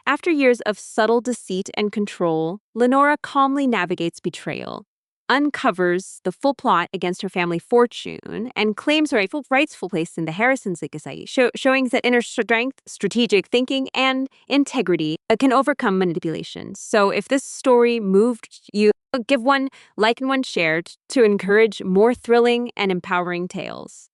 After years of subtle deceit and control, Lenora calmly navigates betrayal, uncovers the full plot against her family fortune, and claims her rightful place in the Harrison's legacy, showing that inner strength, strategic thinking, and integrity can overcome manipulation. So if this story moved you, give one like and one share to encourage more thrilling and empowering tales.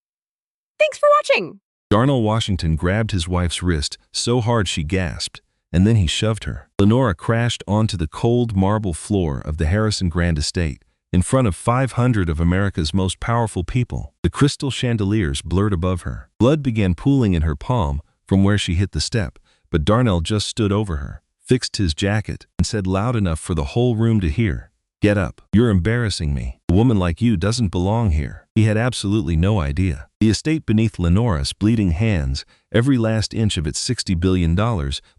Thanks for watching! Darnell Washington grabbed his wife's wrist so hard she gasped, and then he shoved her. Lenora crashed onto the cold marble floor of the Harrison Grand Estate, in front of 500 of America's most powerful people. The crystal chandeliers blurred above her. Blood began pooling in her palm from where she hit the step, but Darnell just stood over her, fixed his jacket, and said loud enough for the whole room to hear, "Get up. You're embarrassing me. A woman like you doesn't belong here." He had absolutely no idea. The estate beneath Lenora's bleeding hands, every last inch of its $60 billion,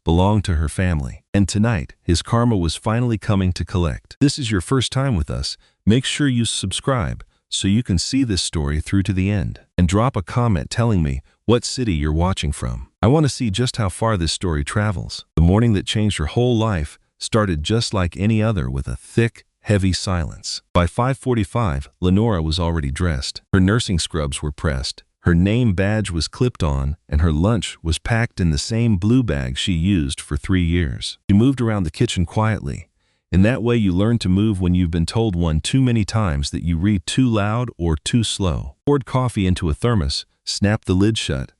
belonged to her family. And tonight, his karma was finally coming to collect. This is your first time with us. Make sure you subscribe so you can see this story through to the end. And drop a comment telling me what city you're watching from. I want to see just how far this story travels. The morning that changed her whole life started just like any other, with a thick, heavy silence. By 5:45, Lenora was already dressed. Her nursing scrubs were pressed, her name badge was clipped on, and her lunch was packed in the same blue bag she used for 3 years. She moved around the kitchen quietly. In that way, you learn to move when you've been told one too many times that you read too loud or too slow. Poured coffee into a thermos, snapped the lid shut,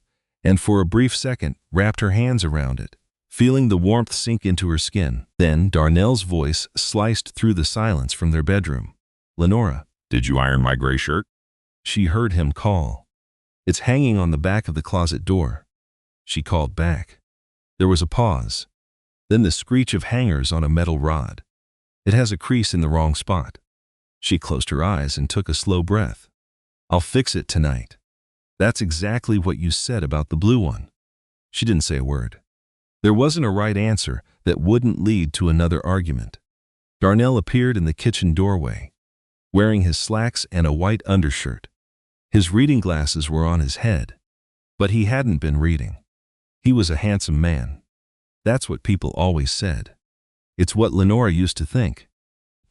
and for a brief second, wrapped her hands around it, feeling the warmth sink into her skin. Then Darnell's voice sliced through the silence from their bedroom. "Lenora, Did you iron my gray shirt?" she heard him call. "It's hanging on the back of the closet door," she called back. There was a pause, then the screech of hangers on a metal rod. "It has a crease in the wrong spot." She closed her eyes and took a slow breath. "I'll fix it tonight." "That's exactly what you said about the blue one." She didn't say a word. There wasn't a right answer that wouldn't lead to another argument. Darnell appeared in the kitchen doorway, wearing his slacks and a white undershirt. His reading glasses were on his head, but he hadn't been reading. He was a handsome man. That's what people always said. It's what Lenora used to think,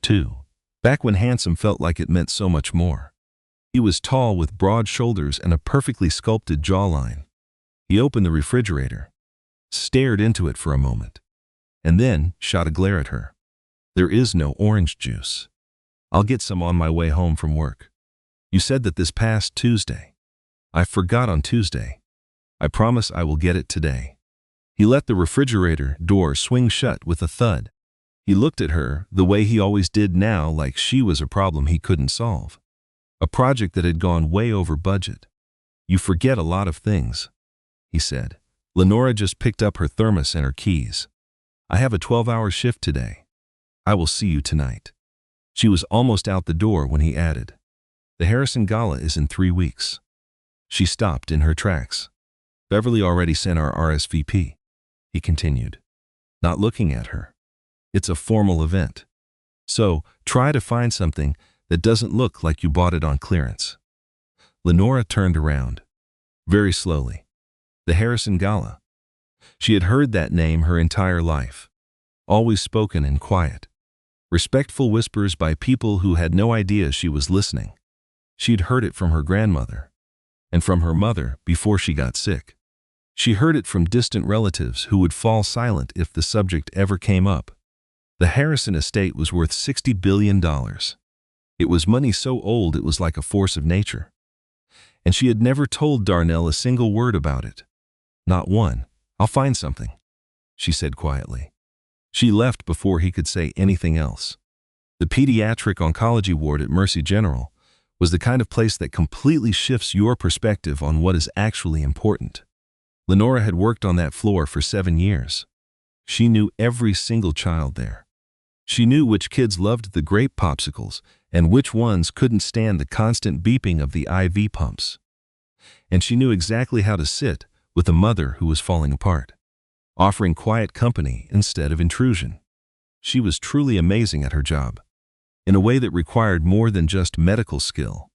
too, back when handsome felt like it meant so much more. He was tall with broad shoulders and a perfectly sculpted jawline. He opened the refrigerator, stared into it for a moment, and then shot a glare at her. "There is no orange juice. I'll get some on my way home from work. You said that this past Tuesday." "I forgot on Tuesday. I promise I will get it today." He let the refrigerator door swing shut with a thud. He looked at her the way he always did now, like she was a problem he couldn't solve. A project that had gone way over budget. "You forget a lot of things," he said. Lenora just picked up her thermos and her keys. "I have a 12-hour shift today. I will see you tonight." She was almost out the door when he added, "The Harrison Gala is in 3 weeks. She stopped in her tracks. "Beverly already sent our RSVP, he continued, not looking at her. "It's a formal event. So try to find something that doesn't look like you bought it on clearance." Lenora turned around, very slowly. The Harrison Gala. She had heard that name her entire life, always spoken in quiet, respectful whispers by people who had no idea she was listening. She'd heard it from her grandmother, and from her mother before she got sick. She heard it from distant relatives who would fall silent if the subject ever came up. The Harrison estate was worth $60 billion. It was money so old it was like a force of nature. And she had never told Darnell a single word about it. Not one. "I'll find something," she said quietly. She left before he could say anything else. The pediatric oncology ward at Mercy General was the kind of place that completely shifts your perspective on what is actually important. Lenora had worked on that floor for 7 years. She knew every single child there. She knew which kids loved the grape popsicles and which ones couldn't stand the constant beeping of the IV pumps. And she knew exactly how to sit with a mother who was falling apart, offering quiet company instead of intrusion. She was truly amazing at her job, in a way that required more than just medical skill.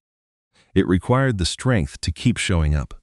It required the strength to keep showing up,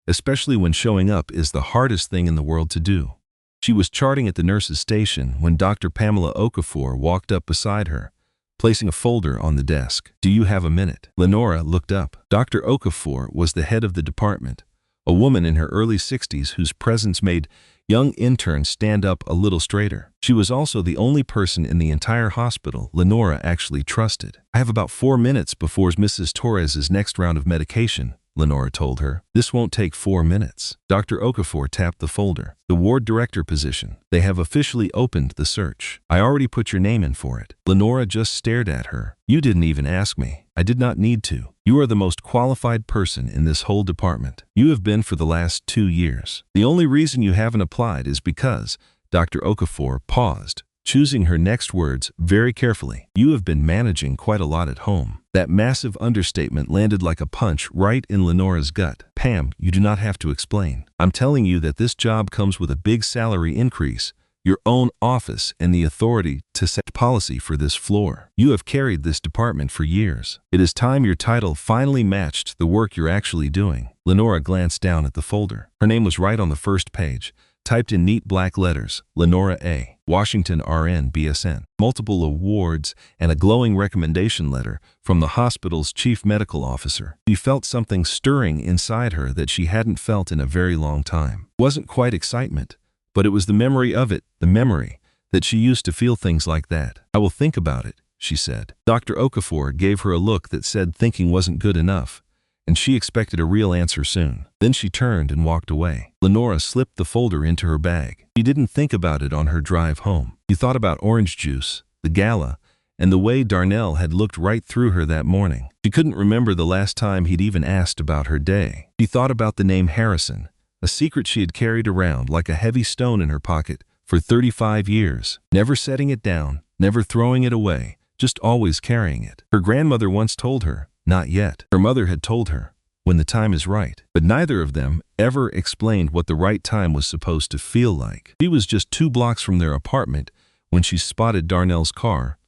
especially when showing up is the hardest thing in the world to do. She was charting at the nurse's station when Dr. Pamela Okafor walked up beside her, placing a folder on the desk. "Do you have a minute?" Lenora looked up. Dr. Okafor was the head of the department, a woman in her early 60s whose presence made young interns stand up a little straighter. She was also the only person in the entire hospital Lenora actually trusted. "I have about 4 minutes before Mrs. Torres's next round of medication," Lenora told her. "This won't take 4 minutes." Dr. Okafor tapped the folder. "The ward director position. They have officially opened the search. I already put your name in for it." Lenora just stared at her. "You didn't even ask me. I did not need to. You are the most qualified person in this whole department. You have been for the last 2 years. The only reason you haven't applied is because—" Dr. Okafor paused, choosing her next words very carefully. "You have been managing quite a lot at home." That massive understatement landed like a punch right in Lenora's gut. "Pam, you do not have to explain. I'm telling you that this job comes with a big salary increase, your own office, and the authority to set policy for this floor. You have carried this department for years. It is time your title finally matched the work you're actually doing." Lenora glanced down at the folder. Her name was right on the first page, typed in neat black letters: Lenora A., Washington RN BSN. Multiple awards and a glowing recommendation letter from the hospital's chief medical officer. She felt something stirring inside her that she hadn't felt in a very long time. It wasn't quite excitement, but it was the memory of it, the memory that she used to feel things like that. "I will think about it," she said. Dr. Okafor gave her a look that said thinking wasn't good enough, and she expected a real answer soon. Then she turned and walked away. Lenora slipped the folder into her bag. She didn't think about it on her drive home. She thought about orange juice, the gala, and the way Darnell had looked right through her that morning. She couldn't remember the last time he'd even asked about her day. She thought about the name Harrison, a secret she had carried around like a heavy stone in her pocket for 35 years, never setting it down, never throwing it away, just always carrying it. Her grandmother once told her, not yet. Her mother had told her, when the time is right. But neither of them ever explained what the right time was supposed to feel like. She was just 2 blocks from their apartment when she spotted Darnell's car,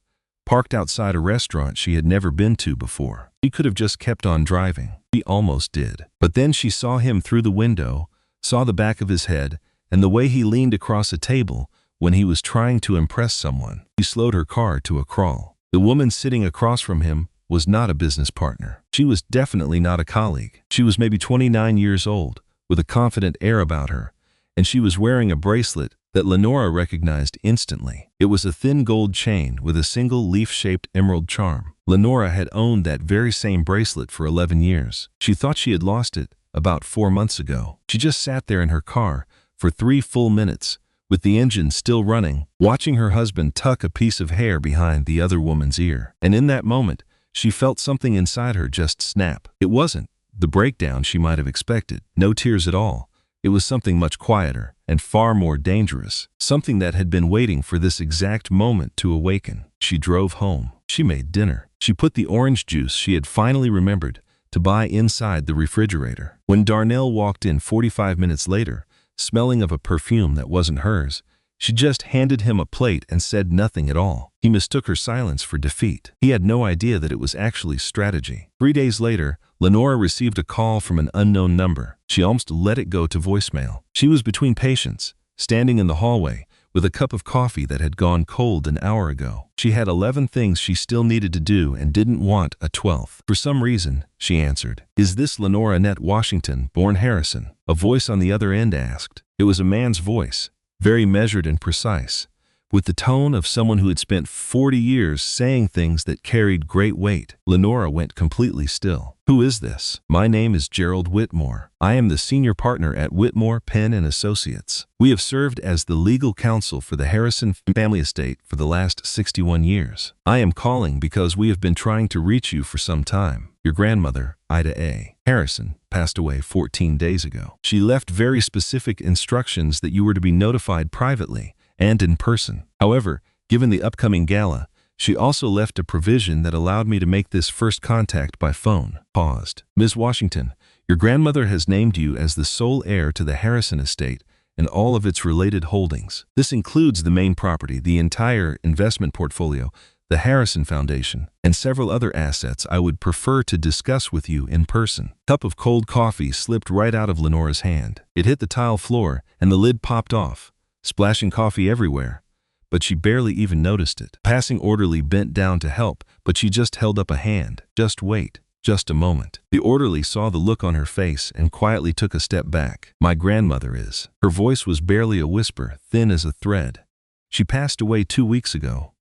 parked outside a restaurant she had never been to before. She could have just kept on driving. She almost did. But then she saw him through the window, saw the back of his head, and the way he leaned across a table when he was trying to impress someone. She slowed her car to a crawl. The woman sitting across from him was not a business partner. She was definitely not a colleague. She was maybe 29 years old, with a confident air about her, and she was wearing a bracelet that Lenora recognized instantly. It was a thin gold chain with a single leaf-shaped emerald charm. Lenora had owned that very same bracelet for 11 years. She thought she had lost it about 4 months ago. She just sat there in her car for 3 full minutes, with the engine still running, watching her husband tuck a piece of hair behind the other woman's ear. And in that moment, she felt something inside her just snap. It wasn't the breakdown she might have expected. No tears at all. It was something much quieter and far more dangerous. Something that had been waiting for this exact moment to awaken. She drove home. She made dinner. She put the orange juice she had finally remembered to buy inside the refrigerator. When Darnell walked in 45 minutes later, smelling of a perfume that wasn't hers, she just handed him a plate and said nothing at all. He mistook her silence for defeat. He had no idea that it was actually strategy. 3 days later, Lenora received a call from an unknown number. She almost let it go to voicemail. She was between patients, standing in the hallway, with a cup of coffee that had gone cold an hour ago. She had 11 things she still needed to do and didn't want a 12th. For some reason, she answered. "Is this Lenora Annette Washington, born Harrison?" A voice on the other end asked. It was a man's voice, very measured and precise, with the tone of someone who had spent 40 years saying things that carried great weight. Lenora went completely still. "Who is this?" "My name is Gerald Whitmore. I am the senior partner at Whitmore, Penn & Associates. We have served as the legal counsel for the Harrison family estate for the last 61 years. I am calling because we have been trying to reach you for some time. Your grandmother, Ida A. Harrison, passed away 14 days ago. She left very specific instructions that you were to be notified privately and in person. However, given the upcoming gala, she also left a provision that allowed me to make this first contact by phone." Paused. "Ms. Washington, your grandmother has named you as the sole heir to the Harrison estate and all of its related holdings. This includes the main property, the entire investment portfolio, the Harrison Foundation, and several other assets I would prefer to discuss with you in person." A cup of cold coffee slipped right out of Lenora's hand. It hit the tile floor, and the lid popped off, splashing coffee everywhere, but she barely even noticed it. A passing orderly bent down to help, but she just held up a hand. Just wait, just a moment. The orderly saw the look on her face and quietly took a step back. My grandmother is. Her voice was barely a whisper, thin as a thread. She passed away 2 weeks ago.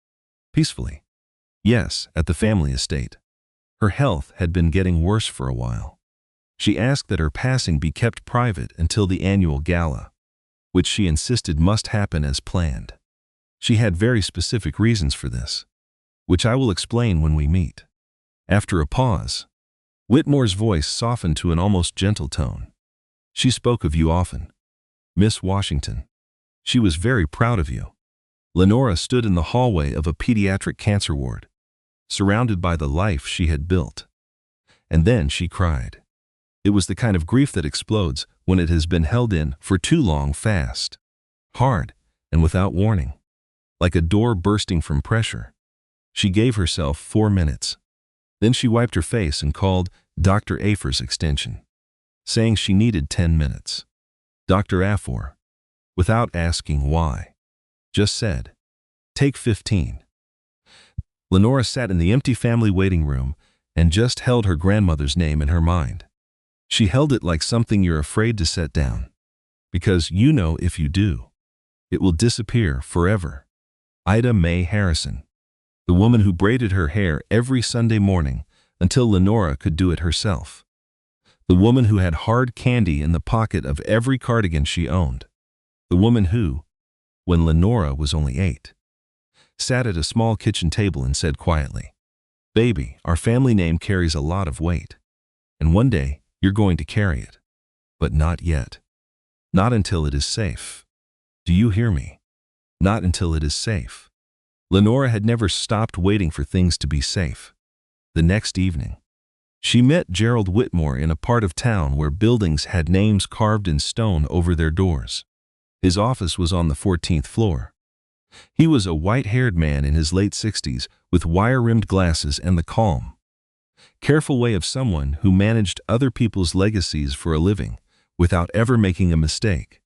Peacefully. Yes, at the family estate. Her health had been getting worse for a while. She asked that her passing be kept private until the annual gala, which she insisted must happen as planned. She had very specific reasons for this, which I will explain when we meet. After a pause, Whitmore's voice softened to an almost gentle tone. She spoke of you often, Miss Washington. She was very proud of you. Lenora stood in the hallway of a pediatric cancer ward, surrounded by the life she had built. And then she cried. It was the kind of grief that explodes when it has been held in for too long, fast, hard, and without warning. Like a door bursting from pressure. She gave herself 4 minutes. Then she wiped her face and called Dr. Afer's extension, saying she needed 10 minutes. Dr. Afer, without asking why, just said, "Take 15. Lenora sat in the empty family waiting room and just held her grandmother's name in her mind. She held it like something you're afraid to set down, because you know if you do, it will disappear forever. Ida Mae Harrison, the woman who braided her hair every Sunday morning until Lenora could do it herself. The woman who had hard candy in the pocket of every cardigan she owned. The woman who, when Lenora was only 8, sat at a small kitchen table and said quietly, "Baby, our family name carries a lot of weight, and one day you're going to carry it. But not yet. Not until it is safe. Do you hear me? Not until it is safe." Lenora had never stopped waiting for things to be safe. The next evening, she met Gerald Whitmore in a part of town where buildings had names carved in stone over their doors. His office was on the 14th floor. He was a white-haired man in his late 60s with wire-rimmed glasses and the calm, careful way of someone who managed other people's legacies for a living without ever making a mistake.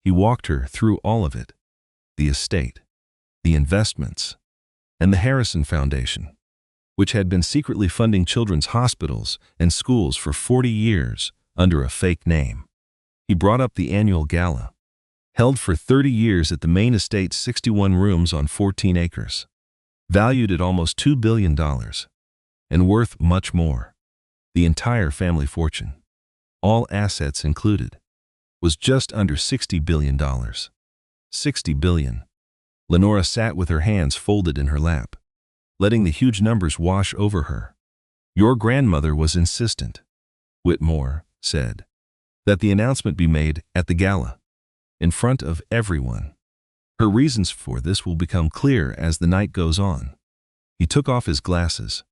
He walked her through all of it: the estate, the investments, and the Harrison Foundation, which had been secretly funding children's hospitals and schools for 40 years under a fake name. He brought up the annual gala, held for 30 years at the main estate's 61 rooms on 14 acres, valued at almost $2 billion, and worth much more. The entire family fortune, all assets included, was just under $60 billion. $60 billion. Lenora sat with her hands folded in her lap, letting the huge numbers wash over her. Your grandmother was insistent, Whitmore said, that the announcement be made at the gala, in front of everyone. Her reasons for this will become clear as the night goes on. He took off his glasses.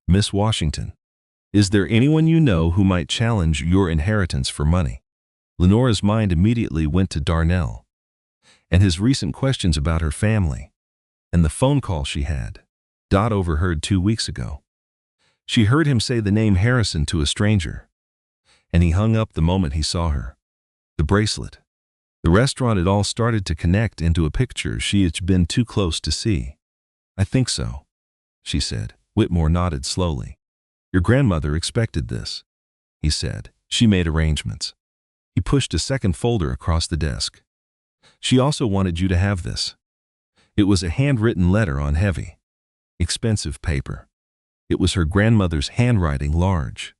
Miss Washington, is there anyone you know who might challenge your inheritance for money? Lenora's mind immediately went to Darnell, and his recent questions about her family, and the phone call she had. Dot overheard 2 weeks ago. She heard him say the name Harrison to a stranger, and he hung up the moment he saw her. The bracelet, the restaurant, it all started to connect into a picture she had been too close to see. I think so, she said. Whitmore nodded slowly. Your grandmother expected this, he said. She made arrangements. He pushed a second folder across the desk. She also wanted you to have this. It was a handwritten letter on heavy, expensive paper. It was her grandmother's handwriting, large,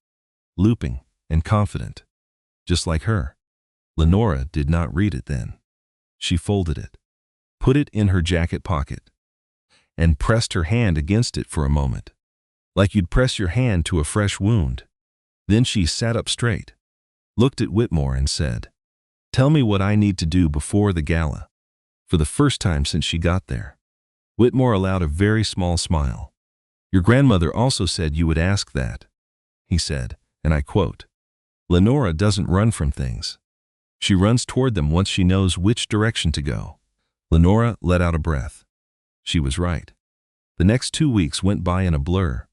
looping, and confident, just like her. Lenora did not read it then. She folded it, put it in her jacket pocket, and pressed her hand against it for a moment, like you'd press your hand to a fresh wound. Then she sat up straight, looked at Whitmore and said, "Tell me what I need to do before the gala." For the first time since she got there, Whitmore allowed a very small smile. Your grandmother also said you would ask that, he said, and I quote, Lenora doesn't run from things. She runs toward them once she knows which direction to go. Lenora let out a breath. She was right. The next 2 weeks went by in a blur,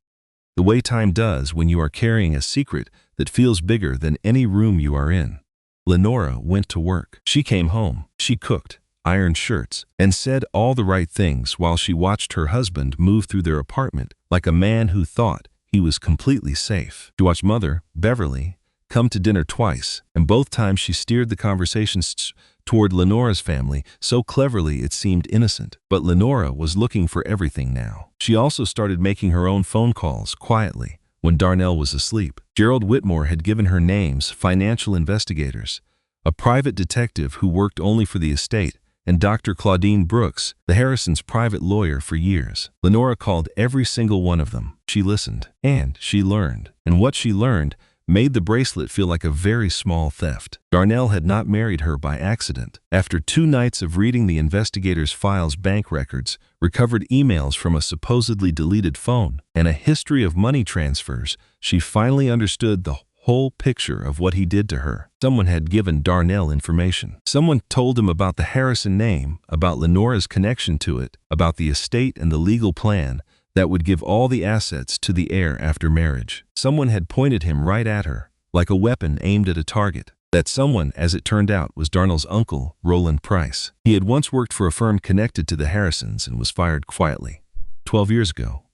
the way time does when you are carrying a secret that feels bigger than any room you are in. Lenora went to work. She came home. She cooked, ironed shirts, and said all the right things while she watched her husband move through their apartment like a man who thought he was completely safe. She watched Mother, Beverly, come to dinner twice, and both times she steered the conversations toward Lenora's family so cleverly it seemed innocent. But Lenora was looking for everything now. She also started making her own phone calls quietly when Darnell was asleep. Gerald Whitmore had given her names, financial investigators, a private detective who worked only for the estate, and Dr. Claudine Brooks, the Harrisons' private lawyer for years. Lenora called every single one of them. She listened, and she learned. And what she learned made the bracelet feel like a very small theft. Darnell had not married her by accident. After 2 nights of reading the investigators' files, bank records, recovered emails from a supposedly deleted phone, and a history of money transfers, she finally understood the whole picture of what he did to her. Someone had given Darnell information. Someone told him about the Harrison name, about Lenora's connection to it, about the estate and the legal plan that would give all the assets to the heir after marriage. Someone had pointed him right at her, like a weapon aimed at a target. That someone, as it turned out, was Darnell's uncle, Roland Price. He had once worked for a firm connected to the Harrisons and was fired quietly 12 years ago,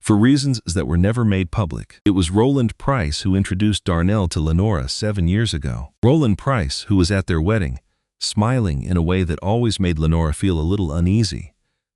for reasons that were never made public. It was Roland Price who introduced Darnell to Lenora 7 years ago. Roland Price, who was at their wedding, smiling in a way that always made Lenora feel a little uneasy,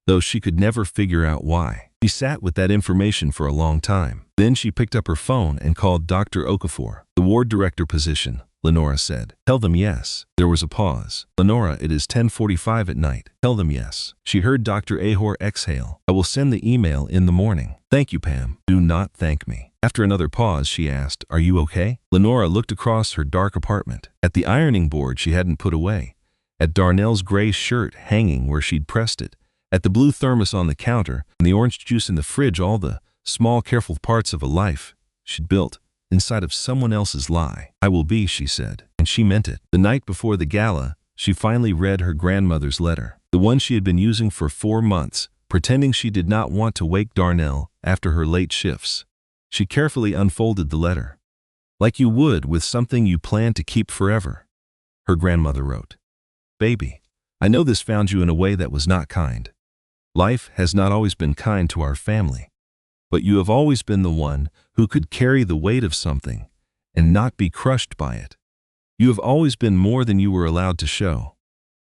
though she could never figure out why. She sat with that information for a long time. Then she picked up her phone and called Dr. Okafor. The ward director position, Lenora said. Tell them yes. There was a pause. Lenora, it is 10:45 at night. Tell them yes. She heard Dr. Ahor exhale. I will send the email in the morning. Thank you, Pam. Do not thank me. After another pause, she asked, are you okay? Lenora looked across her dark apartment, at the ironing board she hadn't put away, at Darnell's gray shirt hanging where she'd pressed it, at the blue thermos on the counter, and the orange juice in the fridge, all the small, careful parts of a life she'd built inside of someone else's lie. I will be, she said, and she meant it. The night before the gala, she finally read her grandmother's letter, the one she had been using for 4 months, pretending she did not want to wake Darnell after her late shifts. She carefully unfolded the letter, like you would with something you plan to keep forever. Her grandmother wrote, Baby, I know this found you in a way that was not kind. Life has not always been kind to our family, but you have always been the one who could carry the weight of something and not be crushed by it. You have always been more than you were allowed to show.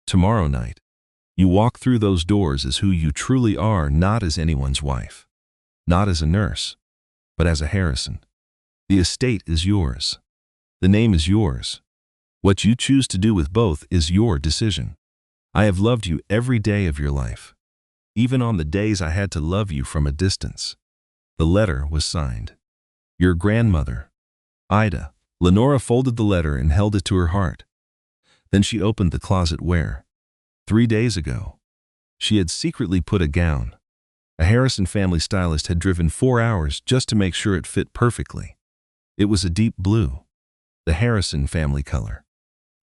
Tomorrow night, you walk through those doors as who you truly are, not as anyone's wife, not as a nurse, but as a Harrison. The estate is yours. The name is yours. What you choose to do with both is your decision. I have loved you every day of your life, even on the days I had to love you from a distance. The letter was signed, Your grandmother, Ida. Lenora folded the letter and held it to her heart. Then she opened the closet where, 3 days ago, she had secretly put a gown. A Harrison family stylist had driven 4 hours just to make sure it fit perfectly. It was a deep blue, the Harrison family color,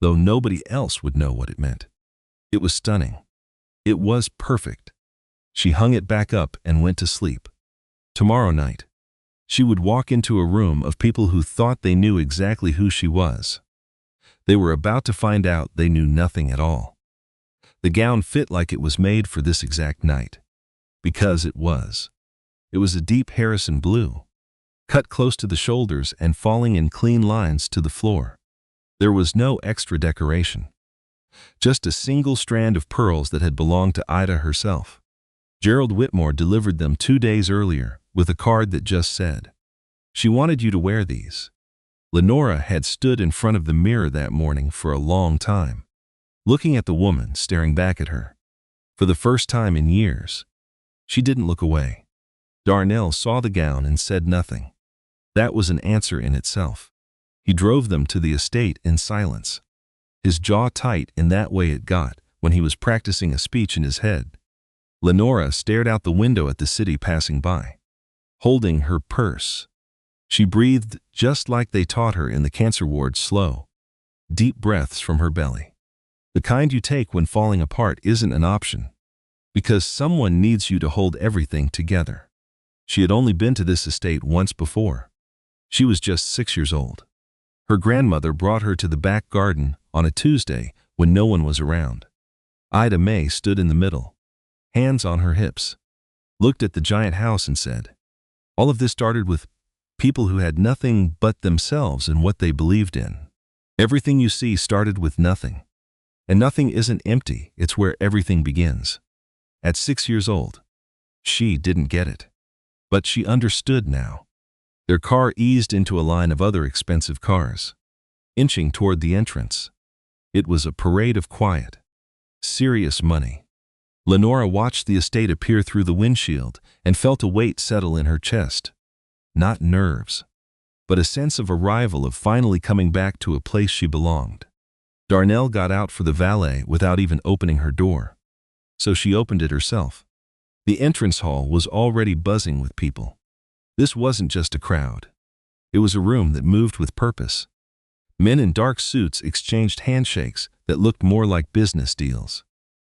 though nobody else would know what it meant. It was stunning. It was perfect. She hung it back up and went to sleep. Tomorrow night, she would walk into a room of people who thought they knew exactly who she was. They were about to find out they knew nothing at all. The gown fit like it was made for this exact night. Because it was. It was a deep Harrison blue, cut close to the shoulders and falling in clean lines to the floor. There was no extra decoration. Just a single strand of pearls that had belonged to Ida herself. Gerald Whitmore delivered them 2 days earlier with a card that just said, She wanted you to wear these. Lenora had stood in front of the mirror that morning for a long time, looking at the woman staring back at her. For the first time in years, she didn't look away. Darnell saw the gown and said nothing. That was an answer in itself. He drove them to the estate in silence, his jaw tight in that way it got when he was practicing a speech in his head. Lenora stared out the window at the city passing by, holding her purse. She breathed just like they taught her in the cancer ward, slow, deep breaths from her belly. The kind you take when falling apart isn't an option, because someone needs you to hold everything together. She had only been to this estate once before. She was just 6 years old. Her grandmother brought her to the back garden on a Tuesday when no one was around. Ida May stood in the middle, hands on her hips, looked at the giant house and said, "All of this started with people who had nothing but themselves and what they believed in. Everything you see started with nothing. And nothing isn't empty, it's where everything begins." At 6 years old, she didn't get it. But she understood now. Their car eased into a line of other expensive cars, inching toward the entrance. It was a parade of quiet, serious money. Lenora watched the estate appear through the windshield and felt a weight settle in her chest. Not nerves, but a sense of arrival, of finally coming back to a place she belonged. Darnell got out for the valet without even opening her door, so she opened it herself. The entrance hall was already buzzing with people. This wasn't just a crowd. It was a room that moved with purpose. Men in dark suits exchanged handshakes that looked more like business deals.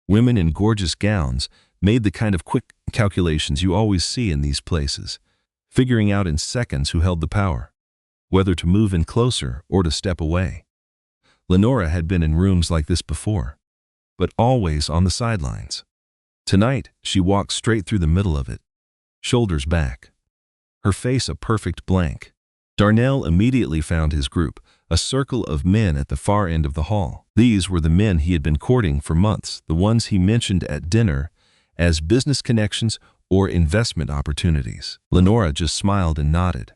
Women in gorgeous gowns made the kind of quick calculations you always see in these places, figuring out in seconds who held the power, whether to move in closer or to step away. Lenora had been in rooms like this before, but always on the sidelines. Tonight, she walked straight through the middle of it, shoulders back, her face a perfect blank. Darnell immediately found his group, a circle of men at the far end of the hall. These were the men he had been courting for months, the ones he mentioned at dinner as business connections or investment opportunities. Lenora just smiled and nodded,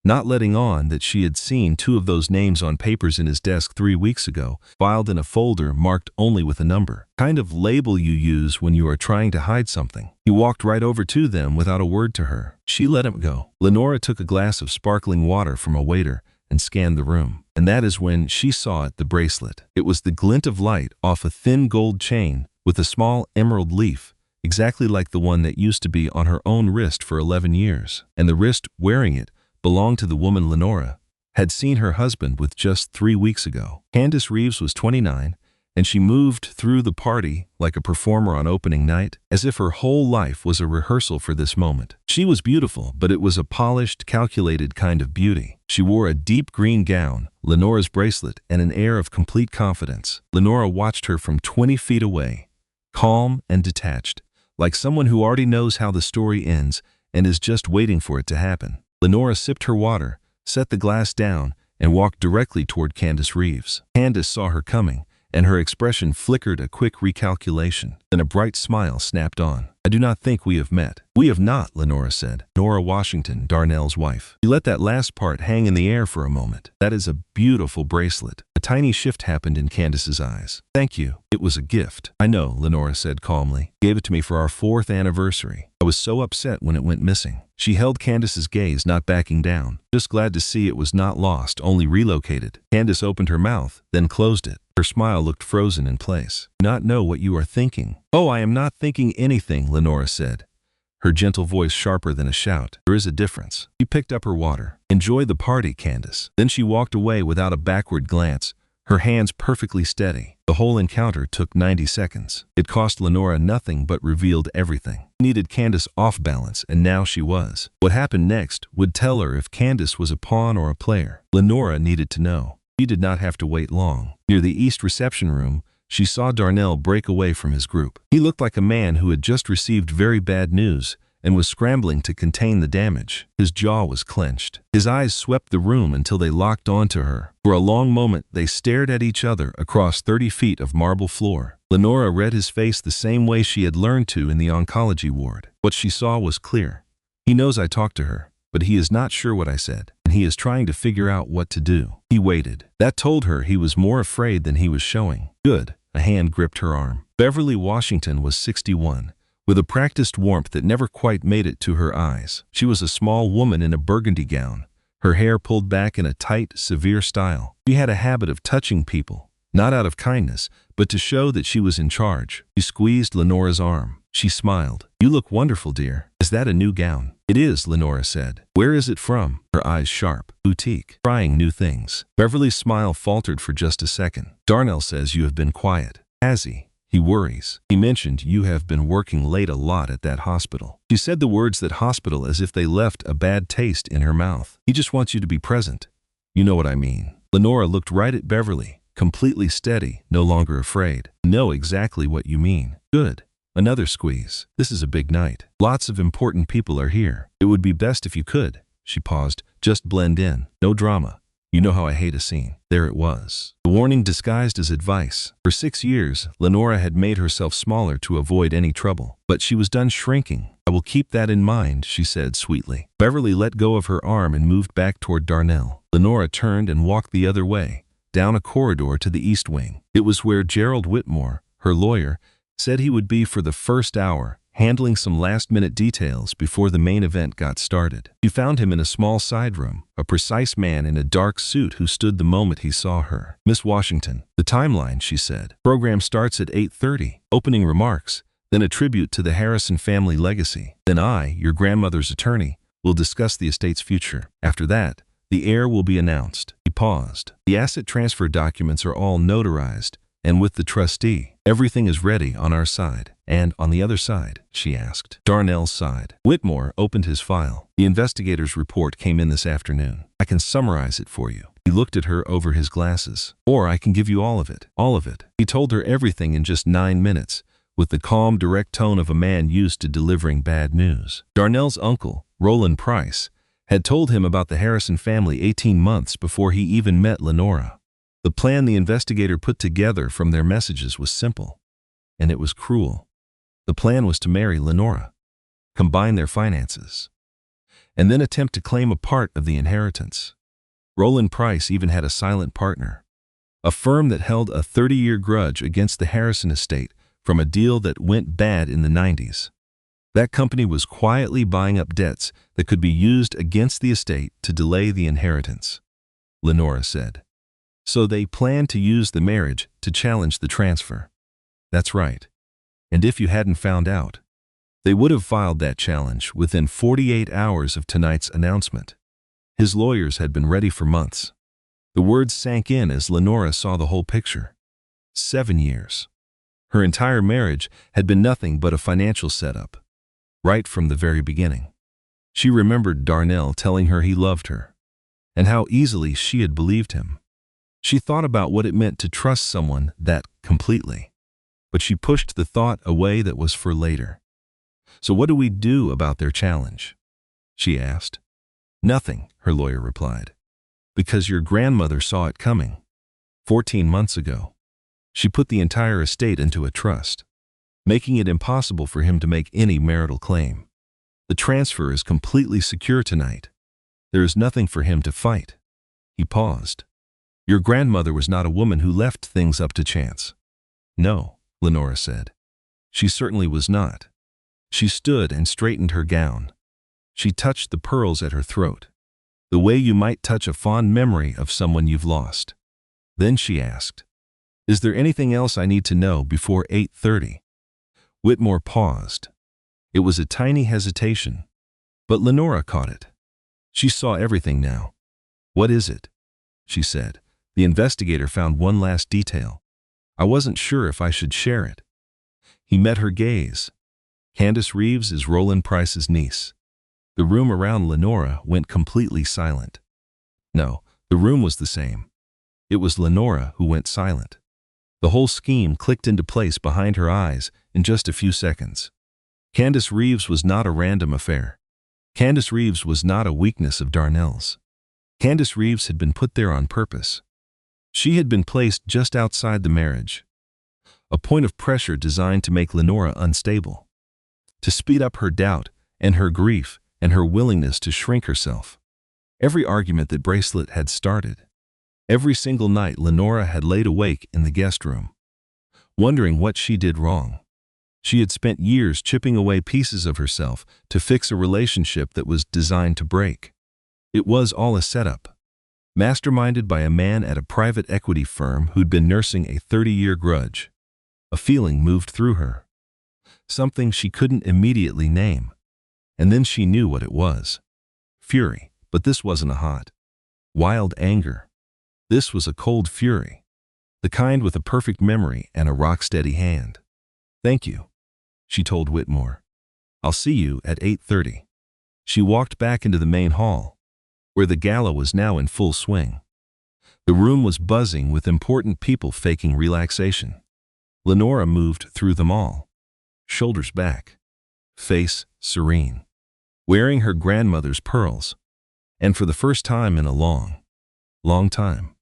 not letting on that she had seen 2 of those names on papers in his desk 3 weeks ago, filed in a folder marked only with a number. Kind of label you use when you are trying to hide something. He walked right over to them without a word to her. She let him go. Lenora took a glass of sparkling water from a waiter and scanned the room. And that is when she saw it, the bracelet. It was the glint of light off a thin gold chain with a small emerald leaf, exactly like the one that used to be on her own wrist for 11 years. And the wrist wearing it belonged to the woman Lenora had seen her husband with just 3 weeks ago. Candace Reeves was 29, and she moved through the party like a performer on opening night, as if her whole life was a rehearsal for this moment. She was beautiful, but it was a polished, calculated kind of beauty. She wore a deep green gown, Lenora's bracelet, and an air of complete confidence. Lenora watched her from 20 feet away, calm and detached, like someone who already knows how the story ends and is just waiting for it to happen. Lenora sipped her water, set the glass down, and walked directly toward Candace Reeves. Candace saw her coming, and her expression flickered a quick recalculation. Then a bright smile snapped on. "I do not think we have met." "We have not," Lenora said. Nora Washington, Darnell's wife. She let that last part hang in the air for a moment. "That is a beautiful bracelet." A tiny shift happened in Candace's eyes. "Thank you. It was a gift." "I know," Lenora said calmly. "Gave it to me for our 4th anniversary. I was so upset when it went missing." She held Candace's gaze, not backing down. "Just glad to see it was not lost, only relocated." Candace opened her mouth, then closed it. Her smile looked frozen in place. "Do not know what you are thinking." "Oh, I am not thinking anything," Lenora said, her gentle voice sharper than a shout. "There is a difference." She picked up her water. "Enjoy the party, Candace." Then she walked away without a backward glance, her hands perfectly steady. The whole encounter took 90 seconds. It cost Lenora nothing but revealed everything. She needed Candace off balance, and now she was. What happened next would tell her if Candace was a pawn or a player. Lenora needed to know. She did not have to wait long. Near the east reception room, she saw Darnell break away from his group. He looked like a man who had just received very bad news and was scrambling to contain the damage. His jaw was clenched. His eyes swept the room until they locked onto her. For a long moment, they stared at each other across 30 feet of marble floor. Lenora read his face the same way she had learned to in the oncology ward. What she saw was clear. He knows I talked to her, but he is not sure what I said, and he is trying to figure out what to do. He waited. That told her he was more afraid than he was showing. Good. A hand gripped her arm. Beverly Washington was 61. With a practiced warmth that never quite made it to her eyes. She was a small woman in a burgundy gown, her hair pulled back in a tight, severe style. She had a habit of touching people, not out of kindness, but to show that she was in charge. She squeezed Lenora's arm. She smiled. "You look wonderful, dear. Is that a new gown?" "It is," Lenora said. "Where is it from?" Her eyes sharp. "Boutique. Trying new things." Beverly's smile faltered for just a second. "Darnell says you have been quiet." "Has he? He worries. He mentioned you have been working late a lot at that hospital." She said the words "that hospital" as if they left a bad taste in her mouth. "He just wants you to be present. You know what I mean." Lenora looked right at Beverly, completely steady, no longer afraid. Know exactly what you mean. Good. Another squeeze. This is a big night. Lots of important people are here. It would be best if you could. She paused. Just blend in. No drama. You know how I hate a scene. There it was. The warning disguised as advice. For 6 years, Lenora had made herself smaller to avoid any trouble. But she was done shrinking. I will keep that in mind, she said sweetly. Beverly let go of her arm and moved back toward Darnell. Lenora turned and walked the other way, down a corridor to the east wing. It was where Gerald Whitmore, her lawyer, said he would be for the first hour, handling some last-minute details before the main event got started. She found him in a small side room, a precise man in a dark suit who stood the moment he saw her. Miss Washington, the timeline, she said. Program starts at 8:30. Opening remarks, then a tribute to the Harrison family legacy. Then I, your grandmother's attorney, will discuss the estate's future. After that, the heir will be announced. He paused. The asset transfer documents are all notarized, and with the trustee. Everything is ready on our side. And on the other side, she asked. Darnell's side. Whitmore opened his file. The investigator's report came in this afternoon. I can summarize it for you. He looked at her over his glasses. Or I can give you all of it. All of it. He told her everything in just 9 minutes, with the calm, direct tone of a man used to delivering bad news. Darnell's uncle, Roland Price, had told him about the Harrison family 18 months before he even met Lenora. The plan the investigator put together from their messages was simple, and it was cruel. The plan was to marry Lenora, combine their finances, and then attempt to claim a part of the inheritance. Roland Price even had a silent partner, a firm that held a 30-year grudge against the Harrison estate from a deal that went bad in the 90s. That company was quietly buying up debts that could be used against the estate to delay the inheritance, Lenora said. So they planned to use the marriage to challenge the transfer. That's right. And if you hadn't found out, they would have filed that challenge within 48 hours of tonight's announcement. His lawyers had been ready for months. The words sank in as Lenora saw the whole picture. 7 years. Her entire marriage had been nothing but a financial setup, right from the very beginning. She remembered Darnell telling her he loved her, and how easily she had believed him. She thought about what it meant to trust someone that completely, but she pushed the thought away that was for later. So what do we do about their challenge? She asked. Nothing, her lawyer replied, because your grandmother saw it coming. 14 months ago, she put the entire estate into a trust, making it impossible for him to make any marital claim. The transfer is completely secure tonight. There is nothing for him to fight. He paused. Your grandmother was not a woman who left things up to chance. No, Lenora said. She certainly was not. She stood and straightened her gown. She touched the pearls at her throat, the way you might touch a fond memory of someone you've lost. Then she asked, Is there anything else I need to know before 8:30? Whitmore paused. It was a tiny hesitation, but Lenora caught it. She saw everything now. What is it? She said. The investigator found one last detail. I wasn't sure if I should share it. He met her gaze. Candace Reeves is Roland Price's niece. The room around Lenora went completely silent. No, the room was the same. It was Lenora who went silent. The whole scheme clicked into place behind her eyes in just a few seconds. Candace Reeves was not a random affair. Candace Reeves was not a weakness of Darnell's. Candace Reeves had been put there on purpose. She had been placed just outside the marriage, a point of pressure designed to make Lenora unstable, to speed up her doubt and her grief and her willingness to shrink herself. Every argument that Bracelet had started, every single night Lenora had laid awake in the guest room, wondering what she did wrong. She had spent years chipping away pieces of herself to fix a relationship that was designed to break. It was all a setup, masterminded by a man at a private equity firm who'd been nursing a 30-year grudge. A feeling moved through her, something she couldn't immediately name. And then she knew what it was. Fury, but this wasn't a hot, wild anger. This was a cold fury, the kind with a perfect memory and a rock-steady hand. Thank you, she told Whitmore. I'll see you at 8:30. She walked back into the main hall, where the gala was now in full swing. The room was buzzing with important people faking relaxation. Lenora moved through them all, shoulders back, face serene, wearing her grandmother's pearls. And for the first time in a long, long time,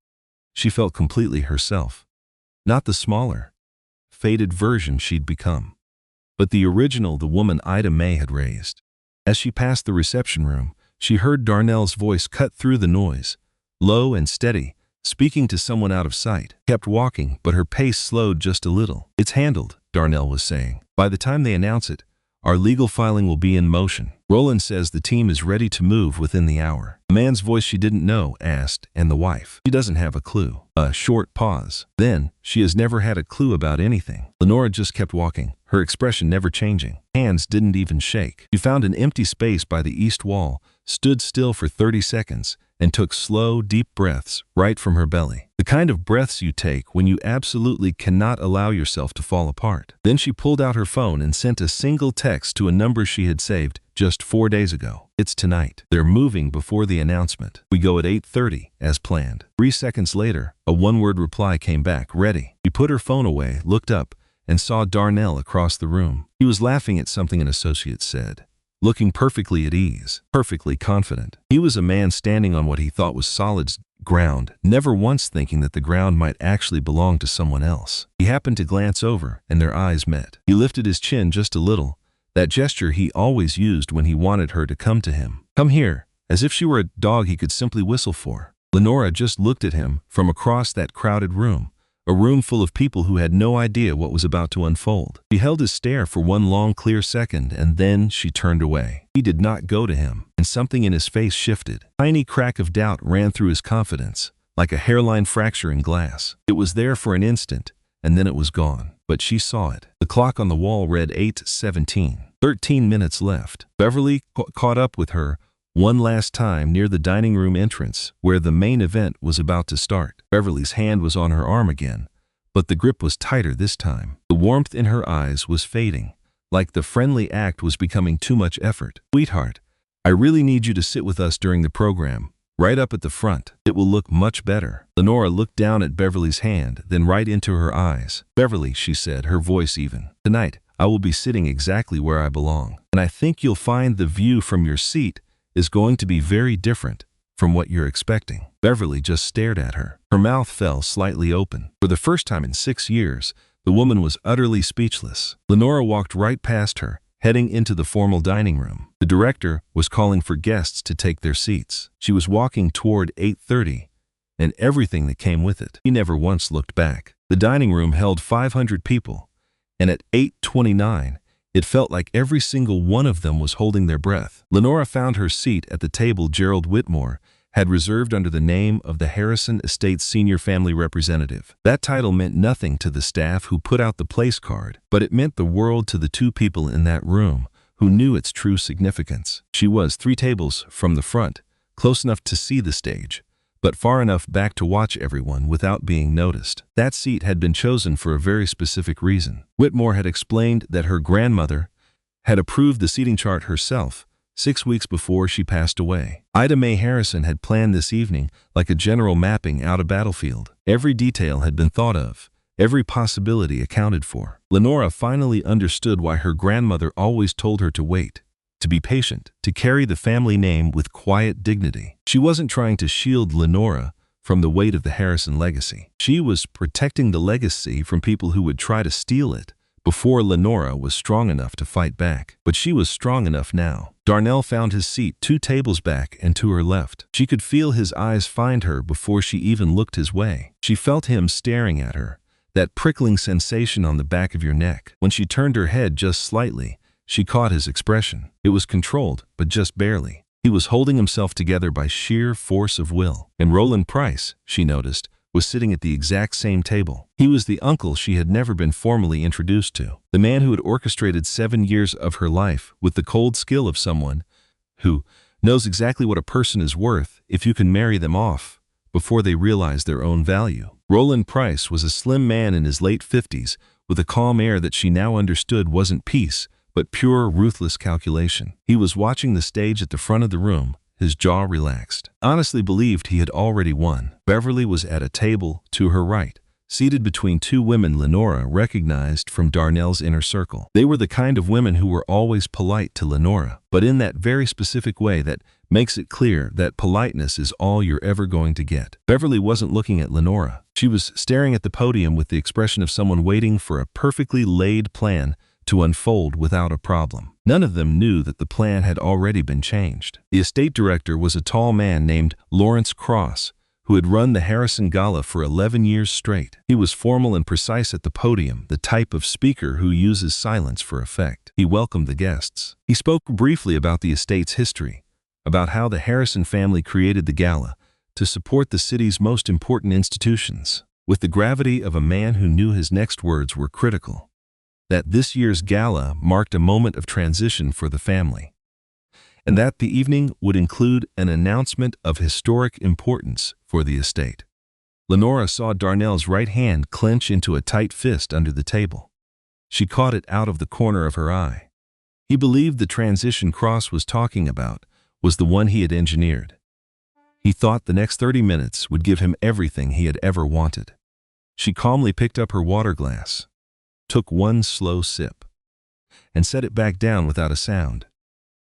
she felt completely herself. Not the smaller, faded version she'd become, but the original the woman Ida May had raised. As she passed the reception room, she heard Darnell's voice cut through the noise, low and steady, speaking to someone out of sight. Kept walking, but her pace slowed just a little. "It's handled," Darnell was saying. "By the time they announce it, our legal filing will be in motion. Roland says the team is ready to move within the hour." A man's voice she didn't know asked, "And the wife?" "She doesn't have a clue." A short pause. "Then, she has never had a clue about anything." Lenora just kept walking, her expression never changing. Hands didn't even shake. She found an empty space by the east wall, stood still for 30 seconds, and took slow, deep breaths right from her belly. The kind of breaths you take when you absolutely cannot allow yourself to fall apart. Then she pulled out her phone and sent a single text to a number she had saved just 4 days ago. "It's tonight. They're moving before the announcement. We go at 8:30, as planned." 3 seconds later, a one-word reply came back, "Ready." She put her phone away, looked up, and saw Darnell across the room. He was laughing at something an associate said, looking perfectly at ease, perfectly confident. He was a man standing on what he thought was solid ground, never once thinking that the ground might actually belong to someone else. He happened to glance over, and their eyes met. He lifted his chin just a little, that gesture he always used when he wanted her to come to him. "Come here," as if she were a dog he could simply whistle for. Lenora just looked at him from across that crowded room, a room full of people who had no idea what was about to unfold. She held his stare for one long, clear second, and then she turned away. He did not go to him, and something in his face shifted. A tiny crack of doubt ran through his confidence, like a hairline fracture in glass. It was there for an instant, and then it was gone. But she saw it. The clock on the wall read 8:17. 13 minutes left. Beverly caught up with her one last time near the dining room entrance, where the main event was about to start. Beverly's hand was on her arm again, but the grip was tighter this time. The warmth in her eyes was fading, like the friendly act was becoming too much effort. "Sweetheart, I really need you to sit with us during the program, right up at the front. It will look much better." Lenora looked down at Beverly's hand, then right into her eyes. "Beverly," she said, her voice even, "tonight I will be sitting exactly where I belong, and I think you'll find the view from your seat is going to be very different from what you're expecting." Beverly just stared at her. Her mouth fell slightly open. For the first time in 6 years, the woman was utterly speechless. Lenora walked right past her, heading into the formal dining room. The director was calling for guests to take their seats. She was walking toward 8:30, and everything that came with it. He never once looked back. The dining room held 500 people, and at 8:29, it felt like every single one of them was holding their breath. Lenora found her seat at the table Gerald Whitmore had reserved under the name of the Harrison Estates Senior Family Representative. That title meant nothing to the staff who put out the place card, but it meant the world to the 2 people in that room who knew its true significance. She was 3 tables from the front, close enough to see the stage, but far enough back to watch everyone without being noticed. That seat had been chosen for a very specific reason. Whitmore had explained that her grandmother had approved the seating chart herself 6 weeks before she passed away. Ida May Harrison had planned this evening like a general mapping out a battlefield. Every detail had been thought of, every possibility accounted for. Lenora finally understood why her grandmother always told her to wait, to be patient, to carry the family name with quiet dignity. She wasn't trying to shield Lenora from the weight of the Harrison legacy. She was protecting the legacy from people who would try to steal it before Lenora was strong enough to fight back. But she was strong enough now. Darnell found his seat 2 tables back and to her left. She could feel his eyes find her before she even looked his way. She felt him staring at her, that prickling sensation on the back of your neck. When she turned her head just slightly, she caught his expression. It was controlled, but just barely. He was holding himself together by sheer force of will. And Roland Price, she noticed, was sitting at the exact same table. He was the uncle she had never been formally introduced to, the man who had orchestrated 7 years of her life with the cold skill of someone who knows exactly what a person is worth if you can marry them off before they realize their own value. Roland Price was a slim man in his late 50s with a calm air that she now understood wasn't peace, but pure, ruthless calculation. He was watching the stage at the front of the room, his jaw relaxed. Honestly believed he had already won. Beverly was at a table to her right, seated between two women Lenora recognized from Darnell's inner circle. They were the kind of women who were always polite to Lenora, but in that very specific way that makes it clear that politeness is all you're ever going to get. Beverly wasn't looking at Lenora. She was staring at the podium with the expression of someone waiting for a perfectly laid plan to unfold without a problem. None of them knew that the plan had already been changed. The estate director was a tall man named Lawrence Cross, who had run the Harrison Gala for 11 years straight. He was formal and precise at the podium, the type of speaker who uses silence for effect. He welcomed the guests. He spoke briefly about the estate's history, about how the Harrison family created the gala to support the city's most important institutions, with the gravity of a man who knew his next words were critical, that this year's gala marked a moment of transition for the family, and that the evening would include an announcement of historic importance for the estate. Lenora saw Darnell's right hand clench into a tight fist under the table. She caught it out of the corner of her eye. He believed the transition Cross was talking about was the one he had engineered. He thought the next 30 minutes would give him everything he had ever wanted. She calmly picked up her water glass, took one slow sip, and set it back down without a sound.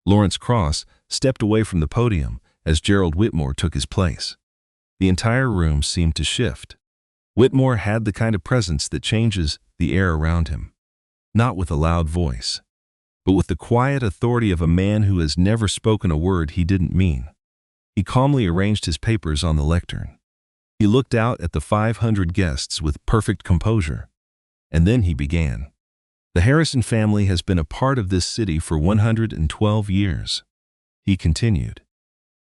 Lawrence Cross stepped away from the podium as Gerald Whitmore took his place. The entire room seemed to shift. Whitmore had the kind of presence that changes the air around him, not with a loud voice, but with the quiet authority of a man who has never spoken a word he didn't mean. He calmly arranged his papers on the lectern. He looked out at the 500 guests with perfect composure, and then he began. The Harrison family has been a part of this city for 112 years, he continued.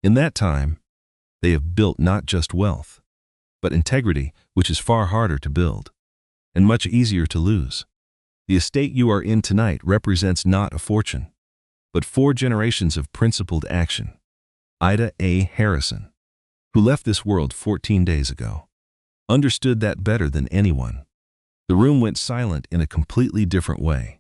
In that time, they have built not just wealth, but integrity, which is far harder to build and much easier to lose. The estate you are in tonight represents not a fortune, but 4 generations of principled action. Ida A. Harrison, who left this world 14 days ago, understood that better than anyone. The room went silent in a completely different way.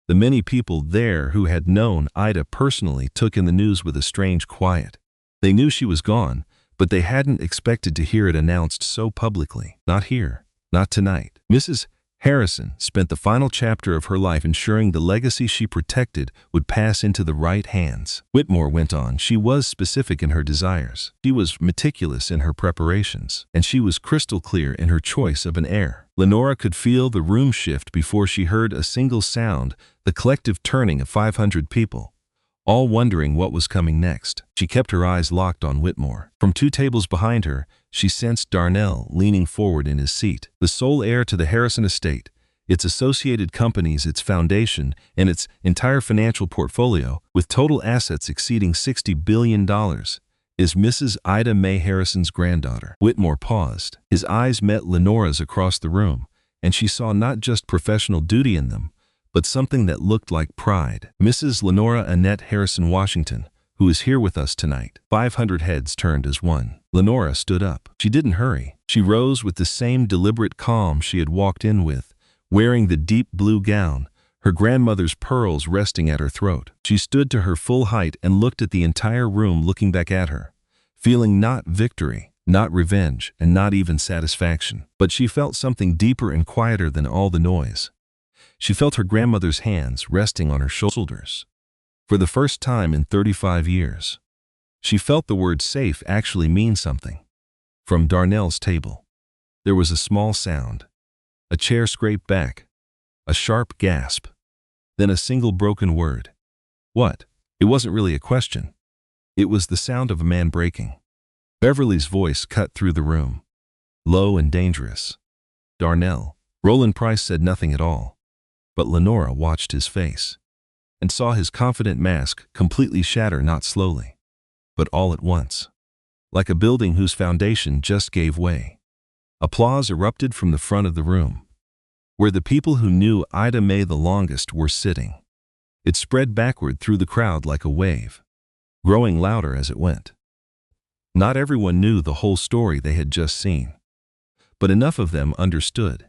The many people there who had known Ida personally took in the news with a strange quiet. They knew she was gone, but they hadn't expected to hear it announced so publicly. Not here, not tonight. Mrs. Harrison spent the final chapter of her life ensuring the legacy she protected would pass into the right hands. Whitmore went on. She was specific in her desires. She was meticulous in her preparations, and she was crystal clear in her choice of an heir. Lenora could feel the room shift before she heard a single sound, the collective turning of 500 people, all wondering what was coming next. She kept her eyes locked on Whitmore. From 2 tables behind her, she sensed Darnell leaning forward in his seat. The sole heir to the Harrison estate, its associated companies, its foundation, and its entire financial portfolio, with total assets exceeding $60 billion, is Mrs. Ida Mae Harrison's granddaughter. Whitmore paused. His eyes met Lenora's across the room, and she saw not just professional duty in them, but something that looked like pride. Mrs. Lenora Annette Harrison Washington, who is here with us tonight. 500 heads turned as one. Lenora stood up. She didn't hurry. She rose with the same deliberate calm she had walked in with, wearing the deep blue gown, her grandmother's pearls resting at her throat. She stood to her full height and looked at the entire room looking back at her, feeling not victory, not revenge, and not even satisfaction. But she felt something deeper and quieter than all the noise. She felt her grandmother's hands resting on her shoulders. For the first time in 35 years, she felt the word safe actually mean something. From Darnell's table, there was a small sound. A chair scraped back, a sharp gasp, then a single broken word. What? It wasn't really a question. It was the sound of a man breaking. Beverly's voice cut through the room, low and dangerous. Darnell. Roland Price said nothing at all, but Lenora watched his face and saw his confident mask completely shatter, not slowly, but all at once, like a building whose foundation just gave way. Applause erupted from the front of the room, where the people who knew Ida Mae the longest were sitting. It spread backward through the crowd like a wave, growing louder as it went. Not everyone knew the whole story they had just seen, but enough of them understood.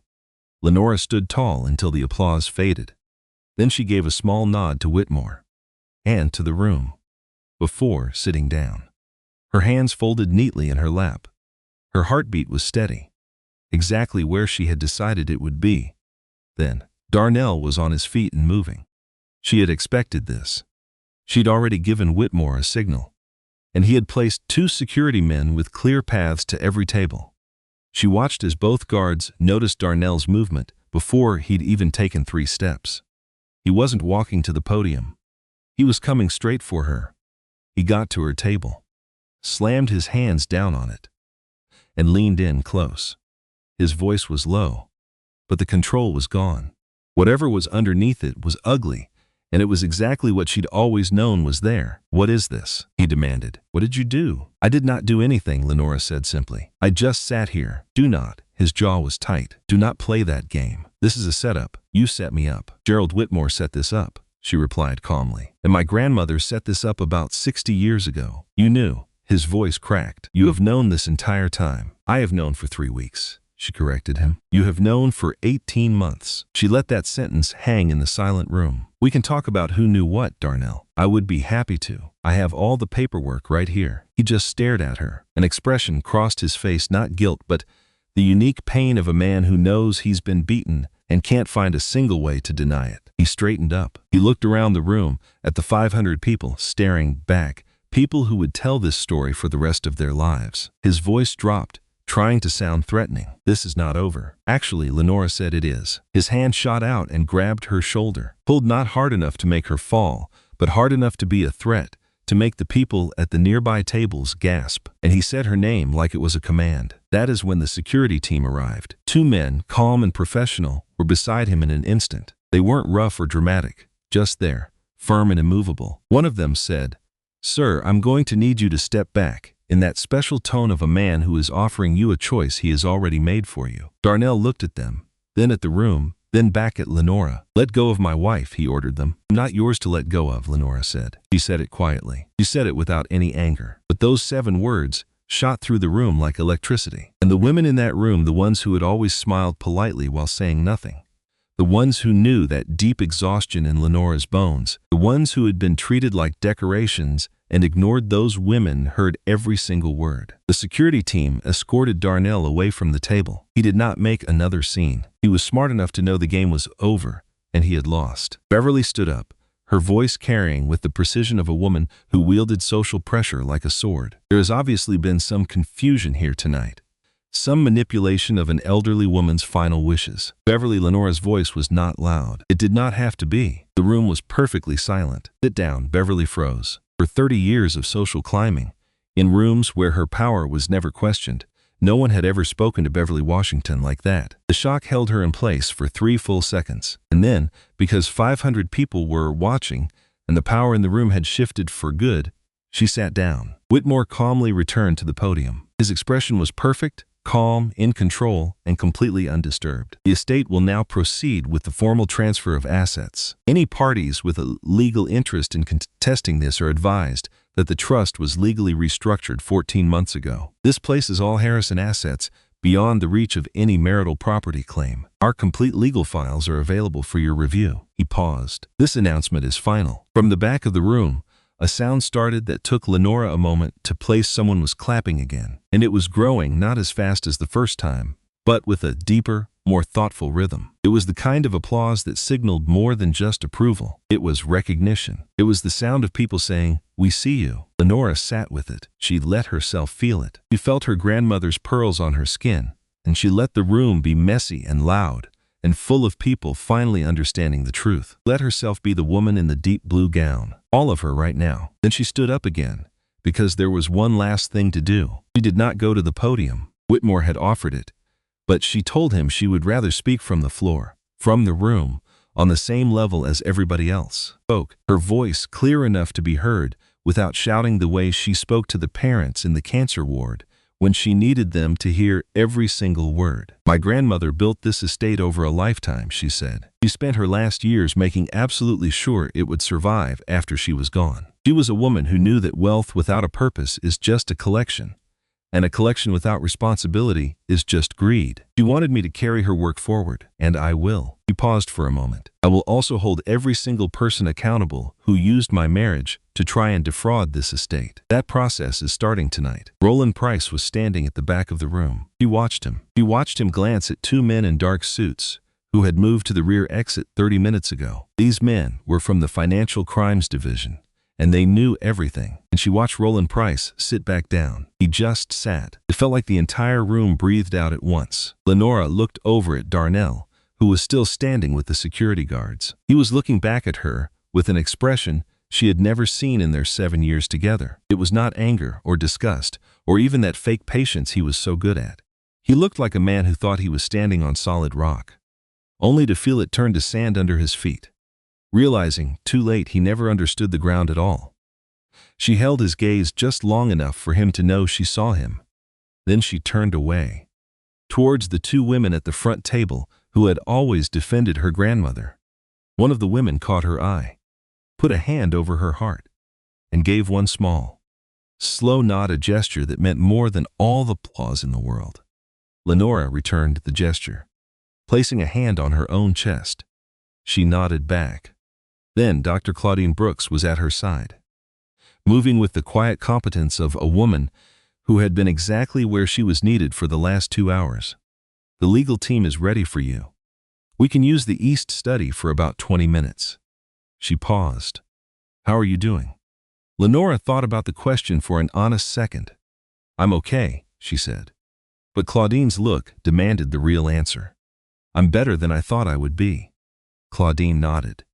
Lenora stood tall until the applause faded. Then she gave a small nod to Whitmore and to the room before sitting down. her hands folded neatly in her lap. Her heartbeat was steady, exactly where she had decided it would be. Then, Darnell was on his feet and moving. She had expected this. She'd already given Whitmore a signal, and he had placed 2 security men with clear paths to every table. She watched as both guards noticed Darnell's movement before he'd even taken 3 steps. He wasn't walking to the podium. He was coming straight for her. He got to her table, slammed his hands down on it, and leaned in close. His voice was low, but the control was gone. Whatever was underneath it was ugly, and it was exactly what she'd always known was there. "What is this?" he demanded. "What did you do?" "I did not do anything," Lenora said simply. "I just sat here." "Do not." His jaw was tight. "Do not play that game. This is a setup. You set me up." "Gerald Whitmore set this up," she replied calmly. "And my grandmother set this up about 60 years ago." "You knew." His voice cracked. "You have known this entire time." "I have known for 3 weeks." She corrected him. "You have known for 18 months. She let that sentence hang in the silent room. "We can talk about who knew what, Darnell." "I would be happy to. I have all the paperwork right here." He just stared at her. An expression crossed his face, not guilt, but the unique pain of a man who knows he's been beaten and can't find a single way to deny it. He straightened up. He looked around the room at the 500 people staring back, people who would tell this story for the rest of their lives. His voice dropped, trying to sound threatening. "This is not over." "Actually," Lenora said, "it is." His hand shot out and grabbed her shoulder, pulled not hard enough to make her fall, but hard enough to be a threat, to make the people at the nearby tables gasp. And he said her name like it was a command. That is when the security team arrived. 2 men, calm and professional, were beside him in an instant. They weren't rough or dramatic, just there, firm and immovable. One of them said, "Sir, I'm going to need you to step back," in that special tone of a man who is offering you a choice he has already made for you. Darnell looked at them, then at the room, then back at Lenora. "Let go of my wife," he ordered them. "I'm not yours to let go of," Lenora said. She said it quietly. She said it without any anger. But those 7 words shot through the room like electricity. And the women in that room, the ones who had always smiled politely while saying nothing, the ones who knew that deep exhaustion in Lenora's bones, the ones who had been treated like decorations and ignored those women, heard every single word. The security team escorted Darnell away from the table. He did not make another scene. He was smart enough to know the game was over, and he had lost. Beverly stood up, her voice carrying with the precision of a woman who wielded social pressure like a sword. "There has obviously been some confusion here tonight. Some manipulation of an elderly woman's final wishes." Beverly Lenora's voice was not loud. It did not have to be. The room was perfectly silent. "Sit down." Beverly froze. For 30 years of social climbing, in rooms where her power was never questioned, no one had ever spoken to Beverly Washington like that. The shock held her in place for 3 full seconds. And then, because 500 people were watching and the power in the room had shifted for good, she sat down. Whitmore calmly returned to the podium. His expression was perfect, calm, in control, and completely undisturbed. "The estate will now proceed with the formal transfer of assets. Any parties with a legal interest in contesting this are advised that the trust was legally restructured 14 months ago. This places all Harrison assets beyond the reach of any marital property claim. Our complete legal files are available for your review." He paused. "This announcement is final." From the back of the room, a sound started that took Lenora a moment to place. Someone was clapping again, and it was growing, not as fast as the first time, but with a deeper, more thoughtful rhythm. It was the kind of applause that signaled more than just approval. It was recognition. It was the sound of people saying, "We see you." Lenora sat with it. She let herself feel it. She felt her grandmother's pearls on her skin, and she let the room be messy and loud and full of people finally understanding the truth. Let herself be the woman in the deep blue gown. All of her right now. Then she stood up again, because there was one last thing to do. She did not go to the podium. Whitmore had offered it, but she told him she would rather speak from the floor, from the room, on the same level as everybody else. Spoke, her voice clear enough to be heard without shouting, the way she spoke to the parents in the cancer ward when she needed them to hear every single word. "My grandmother built this estate over a lifetime," she said. "She spent her last years making absolutely sure it would survive after she was gone. She was a woman who knew that wealth without a purpose is just a collection, and a collection without responsibility is just greed. She wanted me to carry her work forward, and I will." He paused for a moment. I will also hold every single person accountable who used my marriage to try and defraud this estate. That process is starting tonight. Roland Price was standing at the back of the room. He watched him. He watched him glance at two men in dark suits who had moved to the rear exit 30 minutes ago. These men were from the Financial Crimes Division, and they knew everything. And she watched Roland Price sit back down. He just sat. It felt like the entire room breathed out at once. Lenora looked over at Darnell, who was still standing with the security guards. He was looking back at her with an expression she had never seen in their 7 years together. It was not anger or disgust or even that fake patience he was so good at. He looked like a man who thought he was standing on solid rock, only to feel it turn to sand under his feet. Realizing, too late, he never understood the ground at all. She held his gaze just long enough for him to know she saw him. Then she turned away, towards the two women at the front table who had always defended her grandmother. One of the women caught her eye, put a hand over her heart, and gave one small, slow nod, a gesture that meant more than all the applause in the world. Lenora returned the gesture, placing a hand on her own chest. She nodded back. Then Dr. Claudine Brooks was at her side, moving with the quiet competence of a woman who had been exactly where she was needed for the last 2 hours. The legal team is ready for you. We can use the East study for about 20 minutes. She paused. How are you doing? Lenora thought about the question for an honest second. I'm okay, she said. But Claudine's look demanded the real answer. I'm better than I thought I would be. Claudine nodded.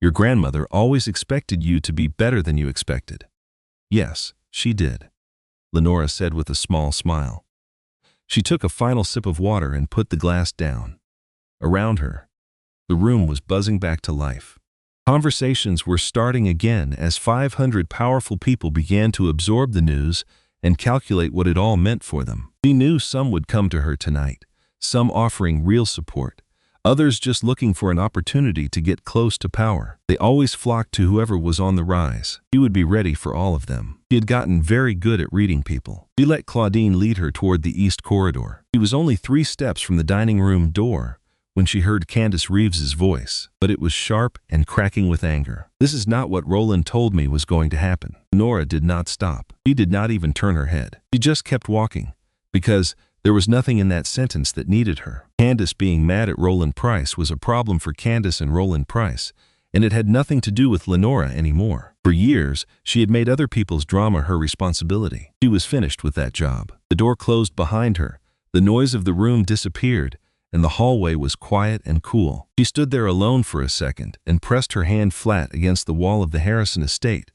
Your grandmother always expected you to be better than you expected. Yes, she did, Lenora said with a small smile. She took a final sip of water and put the glass down. Around her, the room was buzzing back to life. Conversations were starting again as 500 powerful people began to absorb the news and calculate what it all meant for them. She knew some would come to her tonight, some offering real support, others just looking for an opportunity to get close to power. They always flocked to whoever was on the rise. She would be ready for all of them. She had gotten very good at reading people. She let Claudine lead her toward the east corridor. She was only 3 steps from the dining room door when she heard Candace Reeves's voice, but it was sharp and cracking with anger. This is not what Roland told me was going to happen. Nora did not stop. She did not even turn her head. She just kept walking, because there was nothing in that sentence that needed her. Candace being mad at Roland Price was a problem for Candace and Roland Price, and it had nothing to do with Lenora anymore. For years, she had made other people's drama her responsibility. She was finished with that job. The door closed behind her, the noise of the room disappeared, and the hallway was quiet and cool. She stood there alone for a second and pressed her hand flat against the wall of the Harrison estate,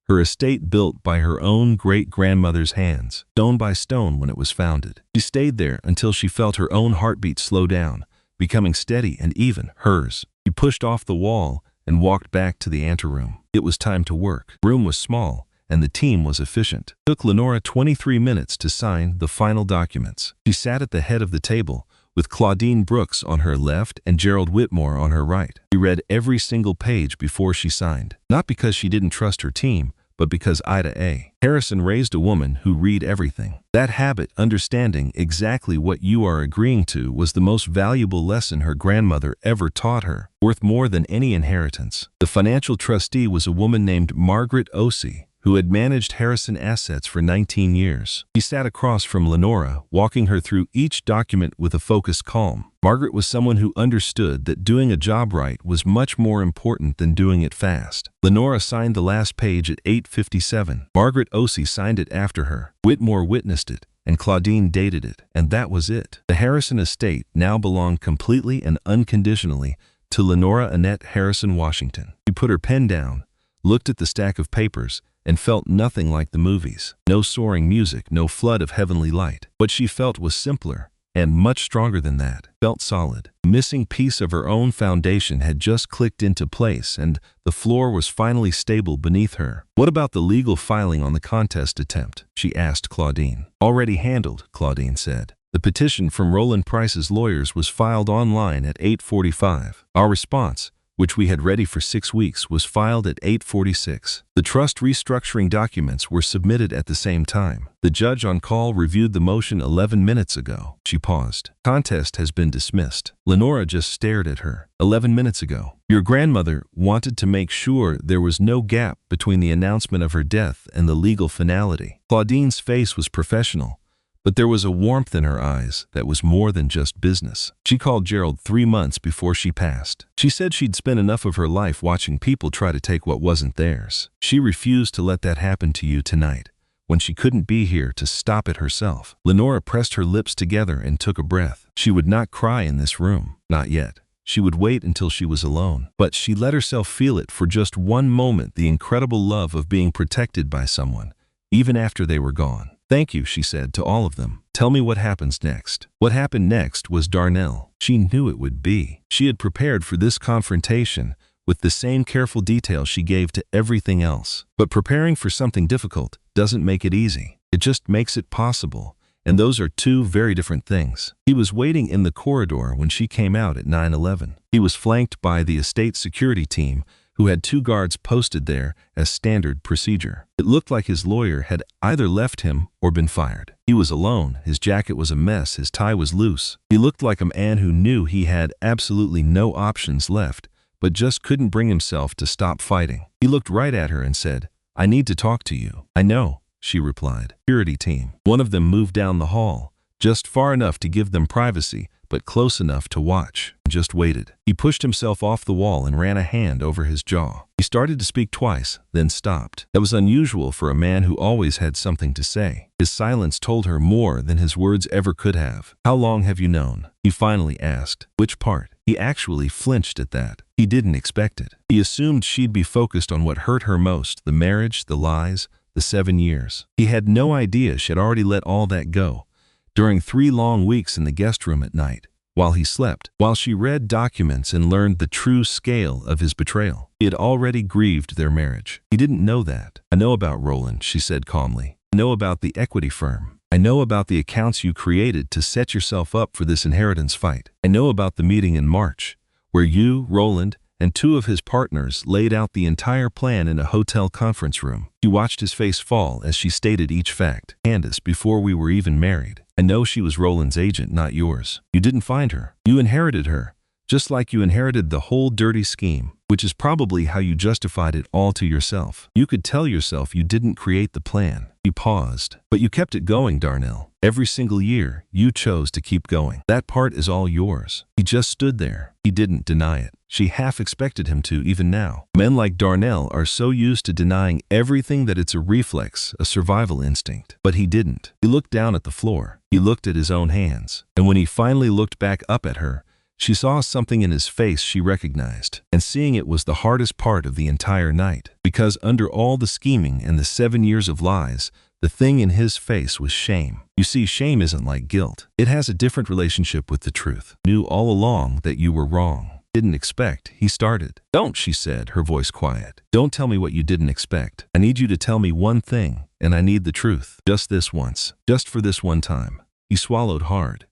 her estate built by her own great-grandmother's hands, stone by stone when it was founded. She stayed there until she felt her own heartbeat slow down, becoming steady and even, hers. She pushed off the wall and walked back to the anteroom. It was time to work. The room was small, and the team was efficient. It took Lenora 23 minutes to sign the final documents. She sat at the head of the table, with Claudine Brooks on her left and Gerald Whitmore on her right. She read every single page before she signed, not because she didn't trust her team, but because Ida A. Harrison raised a woman who read everything. That habit, understanding exactly what you are agreeing to, was the most valuable lesson her grandmother ever taught her, worth more than any inheritance. The financial trustee was a woman named Margaret Osey, who had managed Harrison assets for 19 years. He sat across from Lenora, walking her through each document with a focused calm. Margaret was someone who understood that doing a job right was much more important than doing it fast. Lenora signed the last page at 8:57. Margaret Osey signed it after her. Whitmore witnessed it, and Claudine dated it, and that was it. The Harrison estate now belonged completely and unconditionally to Lenora Annette Harrison Washington. She put her pen down, looked at the stack of papers, and felt nothing like the movies. No soaring music, no flood of heavenly light. What she felt was simpler and much stronger than that. Felt solid. The missing piece of her own foundation had just clicked into place, and the floor was finally stable beneath her. What about the legal filing on the contest attempt? She asked Claudine. Already handled, Claudine said. The petition from Roland Price's lawyers was filed online at 8:45. Our response, which we had ready for 6 weeks, was filed at 8:46. The trust restructuring documents were submitted at the same time. The judge on call reviewed the motion 11 minutes ago. She paused. Contest has been dismissed. Lenora just stared at her. 11 minutes ago. Your grandmother wanted to make sure there was no gap between the announcement of her death and the legal finality. Claudine's face was professional, but there was a warmth in her eyes that was more than just business. She called Gerald 3 months before she passed. She said she'd spent enough of her life watching people try to take what wasn't theirs. She refused to let that happen to you tonight, when she couldn't be here to stop it herself. Lenora pressed her lips together and took a breath. She would not cry in this room. Not yet. She would wait until she was alone. But she let herself feel it for just one moment, the incredible love of being protected by someone, even after they were gone. Thank you, she said to all of them. Tell me what happens next. What happened next was Darnell. She knew it would be. She had prepared for this confrontation with the same careful detail she gave to everything else. But preparing for something difficult doesn't make it easy. It just makes it possible. And those are two very different things. He was waiting in the corridor when she came out at 9:11. He was flanked by the estate security team, who had 2 guards posted there as standard procedure. It looked like his lawyer had either left him or been fired. He was alone. His jacket was a mess. His tie was loose. He looked like a man who knew he had absolutely no options left, but just couldn't bring himself to stop fighting. He looked right at her and said, "I need to talk to you." "I know," she replied. Security team. One of them moved down the hall, just far enough to give them privacy, but close enough to watch. Just waited. He pushed himself off the wall and ran a hand over his jaw. He started to speak twice, then stopped. That was unusual for a man who always had something to say. His silence told her more than his words ever could have. "How long have you known?" he finally asked. "Which part?" He actually flinched at that. He didn't expect it. He assumed she'd be focused on what hurt her most, the marriage, the lies, the 7 years. He had no idea she'd already let all that go. During 3 long weeks in the guest room at night, while he slept, while she read documents and learned the true scale of his betrayal, he had already grieved their marriage. He didn't know that. "I know about Roland," she said calmly. "I know about the equity firm. I know about the accounts you created to set yourself up for this inheritance fight. I know about the meeting in March, where you, Roland, and 2 of his partners laid out the entire plan in a hotel conference room." She watched his face fall as she stated each fact. "Candace, before we were even married. I know she was Roland's agent, not yours. You didn't find her. You inherited her, just like you inherited the whole dirty scheme, which is probably how you justified it all to yourself. You could tell yourself you didn't create the plan." He paused. "But you kept it going, Darnell. Every single year, you chose to keep going. That part is all yours." He just stood there. He didn't deny it. She half expected him to, even now. Men like Darnell are so used to denying everything that it's a reflex, a survival instinct. But he didn't. He looked down at the floor. He looked at his own hands. And when he finally looked back up at her, she saw something in his face she recognized. And seeing it was the hardest part of the entire night. Because under all the scheming and the 7 years of lies, the thing in his face was shame. You see, shame isn't like guilt. It has a different relationship with the truth. "Knew all along that you were wrong." "Didn't expect," he started. "Don't," she said, her voice quiet. "Don't tell me what you didn't expect. I need you to tell me one thing, and I need the truth. Just this once. Just for this one time." He swallowed hard.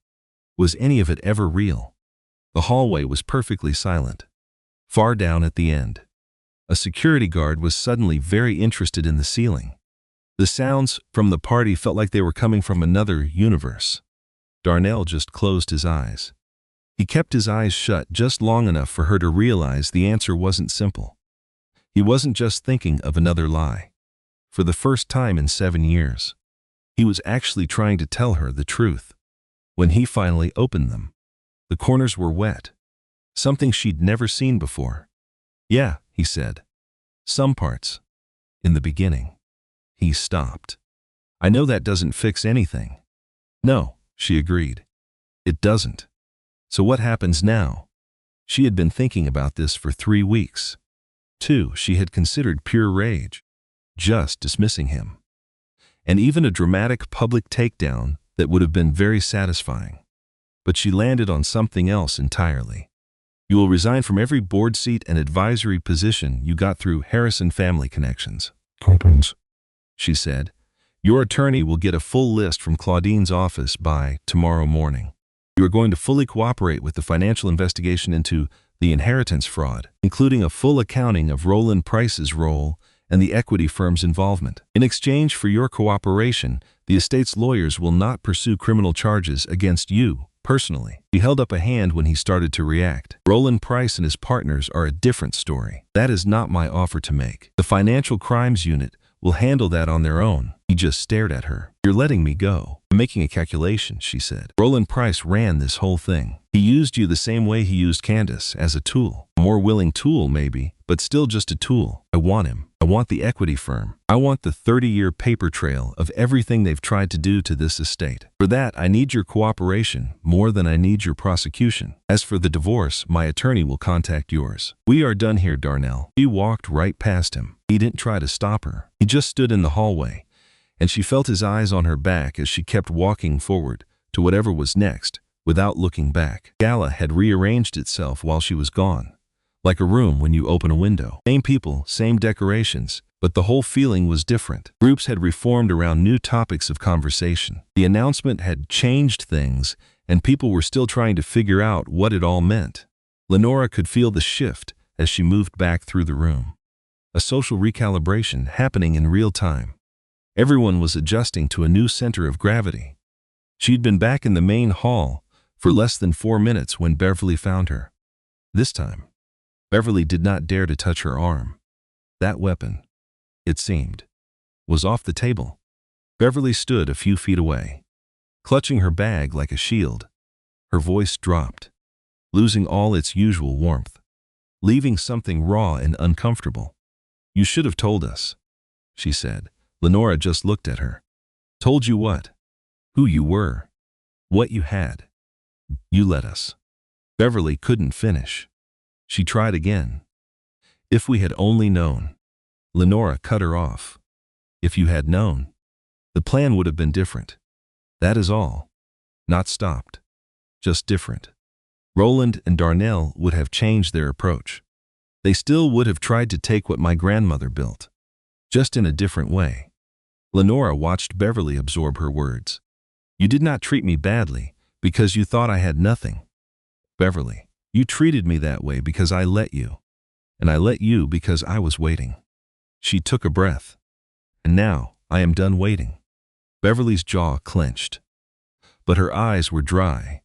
Was any of it ever real? The hallway was perfectly silent. Far down at the end, a security guard was suddenly very interested in the ceiling. The sounds from the party felt like they were coming from another universe. Darnell just closed his eyes. He kept his eyes shut just long enough for her to realize the answer wasn't simple. He wasn't just thinking of another lie. For the first time in 7 years, he was actually trying to tell her the truth. When he finally opened them, the corners were wet, something she'd never seen before. "Yeah," he said. "Some parts. In the beginning." He stopped. "I know that doesn't fix anything." "No," she agreed. "It doesn't. So what happens now?" She had been thinking about this for 3 weeks. 2, she had considered pure rage, just dismissing him. And even a dramatic public takedown that would have been very satisfying. But she landed on something else entirely. "You will resign from every board seat and advisory position you got through Harrison Family Connections." "Compens," she said. "Your attorney will get a full list from Claudine's office by tomorrow morning. You are going to fully cooperate with the financial investigation into the inheritance fraud, including a full accounting of Roland Price's role and the equity firm's involvement. In exchange for your cooperation, the estate's lawyers will not pursue criminal charges against you personally. He held up a hand when he started to react. Roland Price and his partners are a different story. That is not my offer to make. The Financial Crimes Unit will handle that on their own. He just stared at her. You're letting me go. I'm making a calculation, she said. Roland Price ran this whole thing. He used you the same way he used Candace, as a tool. A more willing tool, maybe, but still just a tool. I want him. I want the equity firm. I want the 30-year paper trail of everything they've tried to do to this estate. For that, I need your cooperation more than I need your prosecution. As for the divorce, my attorney will contact yours. We are done here, Darnell. She walked right past him. He didn't try to stop her. He just stood in the hallway, and she felt his eyes on her back as she kept walking forward to whatever was next, without looking back. Gala had rearranged itself while she was gone, like a room when you open a window. Same people, same decorations, but the whole feeling was different. Groups had reformed around new topics of conversation. The announcement had changed things, and people were still trying to figure out what it all meant. Lenora could feel the shift as she moved back through the room. A social recalibration happening in real time. Everyone was adjusting to a new center of gravity. She'd been back in the main hall for less than 4 minutes when Beverly found her. This time, Beverly did not dare to touch her arm. That weapon, it seemed, was off the table. Beverly stood a few feet away, clutching her bag like a shield. Her voice dropped, losing all its usual warmth, leaving something raw and uncomfortable. You should have told us, she said. Lenora just looked at her. Told you what? Who you were. What you had. You let us. Beverly couldn't finish. She tried again. If we had only known. Lenora cut her off. If you had known, the plan would have been different. That is all. Not stopped. Just different. Roland and Darnell would have changed their approach. They still would have tried to take what my grandmother built, just in a different way. Lenora watched Beverly absorb her words. You did not treat me badly because you thought I had nothing. Beverly, you treated me that way because I let you, and I let you because I was waiting. She took a breath. And now I am done waiting. Beverly's jaw clenched, but her eyes were dry.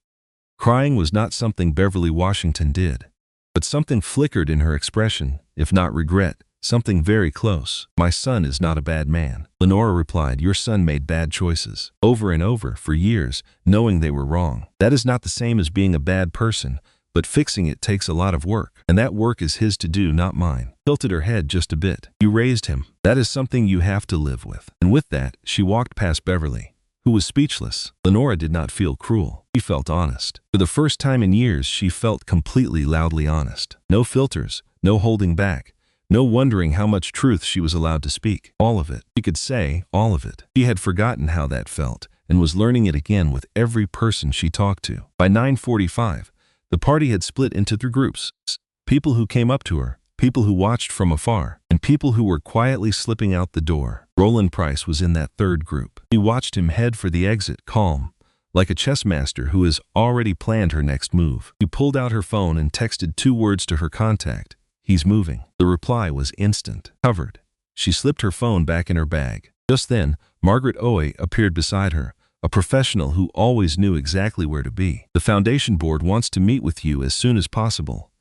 Crying was not something Beverly Washington did, but something flickered in her expression, if not regret, something very close. My son is not a bad man. Lenora replied, your son made bad choices, over and over, for years, knowing they were wrong. That is not the same as being a bad person, but fixing it takes a lot of work, and that work is his to do, not mine. Tilted her head just a bit. You raised him. That is something you have to live with. And with that, she walked past Beverly, who was speechless. Lenora did not feel cruel. She felt honest. For the first time in years, she felt completely loudly honest. No filters, no holding back, no wondering how much truth she was allowed to speak. All of it. She could say all of it. She had forgotten how that felt and was learning it again with every person she talked to. By 9:45, the party had split into 3 groups. People who came up to her, people who watched from afar, and people who were quietly slipping out the door. Roland Price was in that 3rd group. He watched him head for the exit, calm, like a chess master who has already planned her next move. She pulled out her phone and texted 2 words to her contact. He's moving. The reply was instant. Covered. She slipped her phone back in her bag. Just then, Margaret Oye appeared beside her, a professional who always knew exactly where to be. The foundation board wants to meet with you as soon as possible.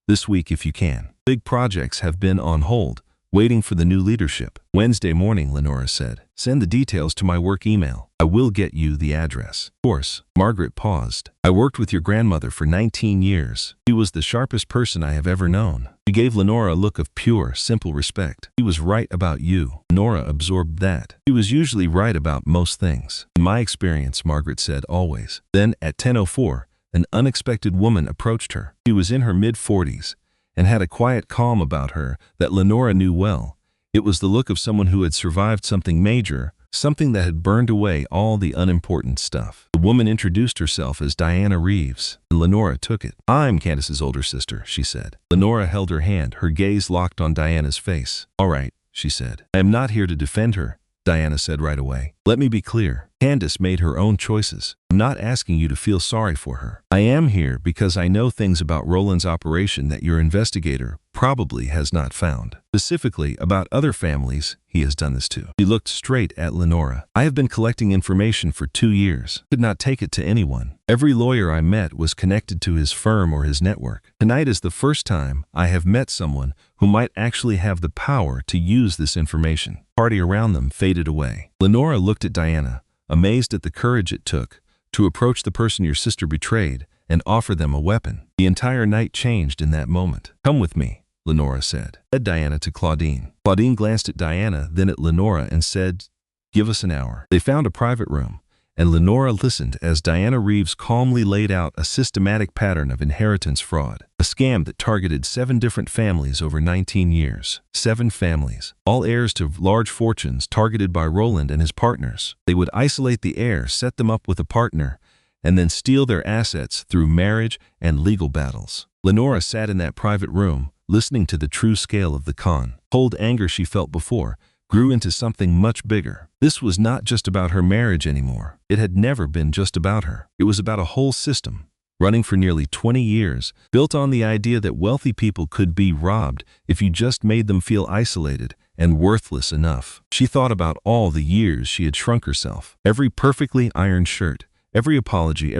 This week if you can. Big projects have been on hold, waiting for the new leadership. Wednesday morning, Lenora said. Send the details to my work email. I will get you the address. Of course. Margaret paused. I worked with your grandmother for 19 years. She was the sharpest person I have ever known. She gave Lenora a look of pure, simple respect. She was right about you. Lenora absorbed that. She was usually right about most things. In my experience, Margaret said, always. Then, at 10:04, an unexpected woman approached her. She was in her mid-40s and had a quiet calm about her that Lenora knew well. It was the look of someone who had survived something major, something that had burned away all the unimportant stuff. The woman introduced herself as Diana Reeves, and Lenora took it. I'm Candace's older sister, she said. Lenora held her hand, her gaze locked on Diana's face. All right, she said. I am not here to defend her, Diana said right away. Let me be clear. Candace made her own choices. I'm not asking you to feel sorry for her. I am here because I know things about Roland's operation that your investigator probably has not found. Specifically about other families he has done this to. He looked straight at Lenora. I have been collecting information for 2 years. Could not take it to anyone. Every lawyer I met was connected to his firm or his network. Tonight is the first time I have met someone who might actually have the power to use this information. The party around them faded away. Lenora looked at Diana, amazed at the courage it took to approach the person your sister betrayed and offer them a weapon. The entire night changed in that moment. Come with me, Lenora said Diana to Claudine. Claudine glanced at Diana, then at Lenora and said, give us an hour. They found a private room, and Lenora listened as Diana Reeves calmly laid out a systematic pattern of inheritance fraud. A scam that targeted 7 different families over 19 years. 7 families, all heirs to large fortunes targeted by Roland and his partners. They would isolate the heir, set them up with a partner, and then steal their assets through marriage and legal battles. Lenora sat in that private room, listening to the true scale of the con. Cold anger she felt before grew into something much bigger. This was not just about her marriage anymore. It had never been just about her. It was about a whole system, running for nearly 20 years, built on the idea that wealthy people could be robbed if you just made them feel isolated and worthless enough. She thought about all the years she had shrunk herself. Every perfectly ironed shirt, every apology,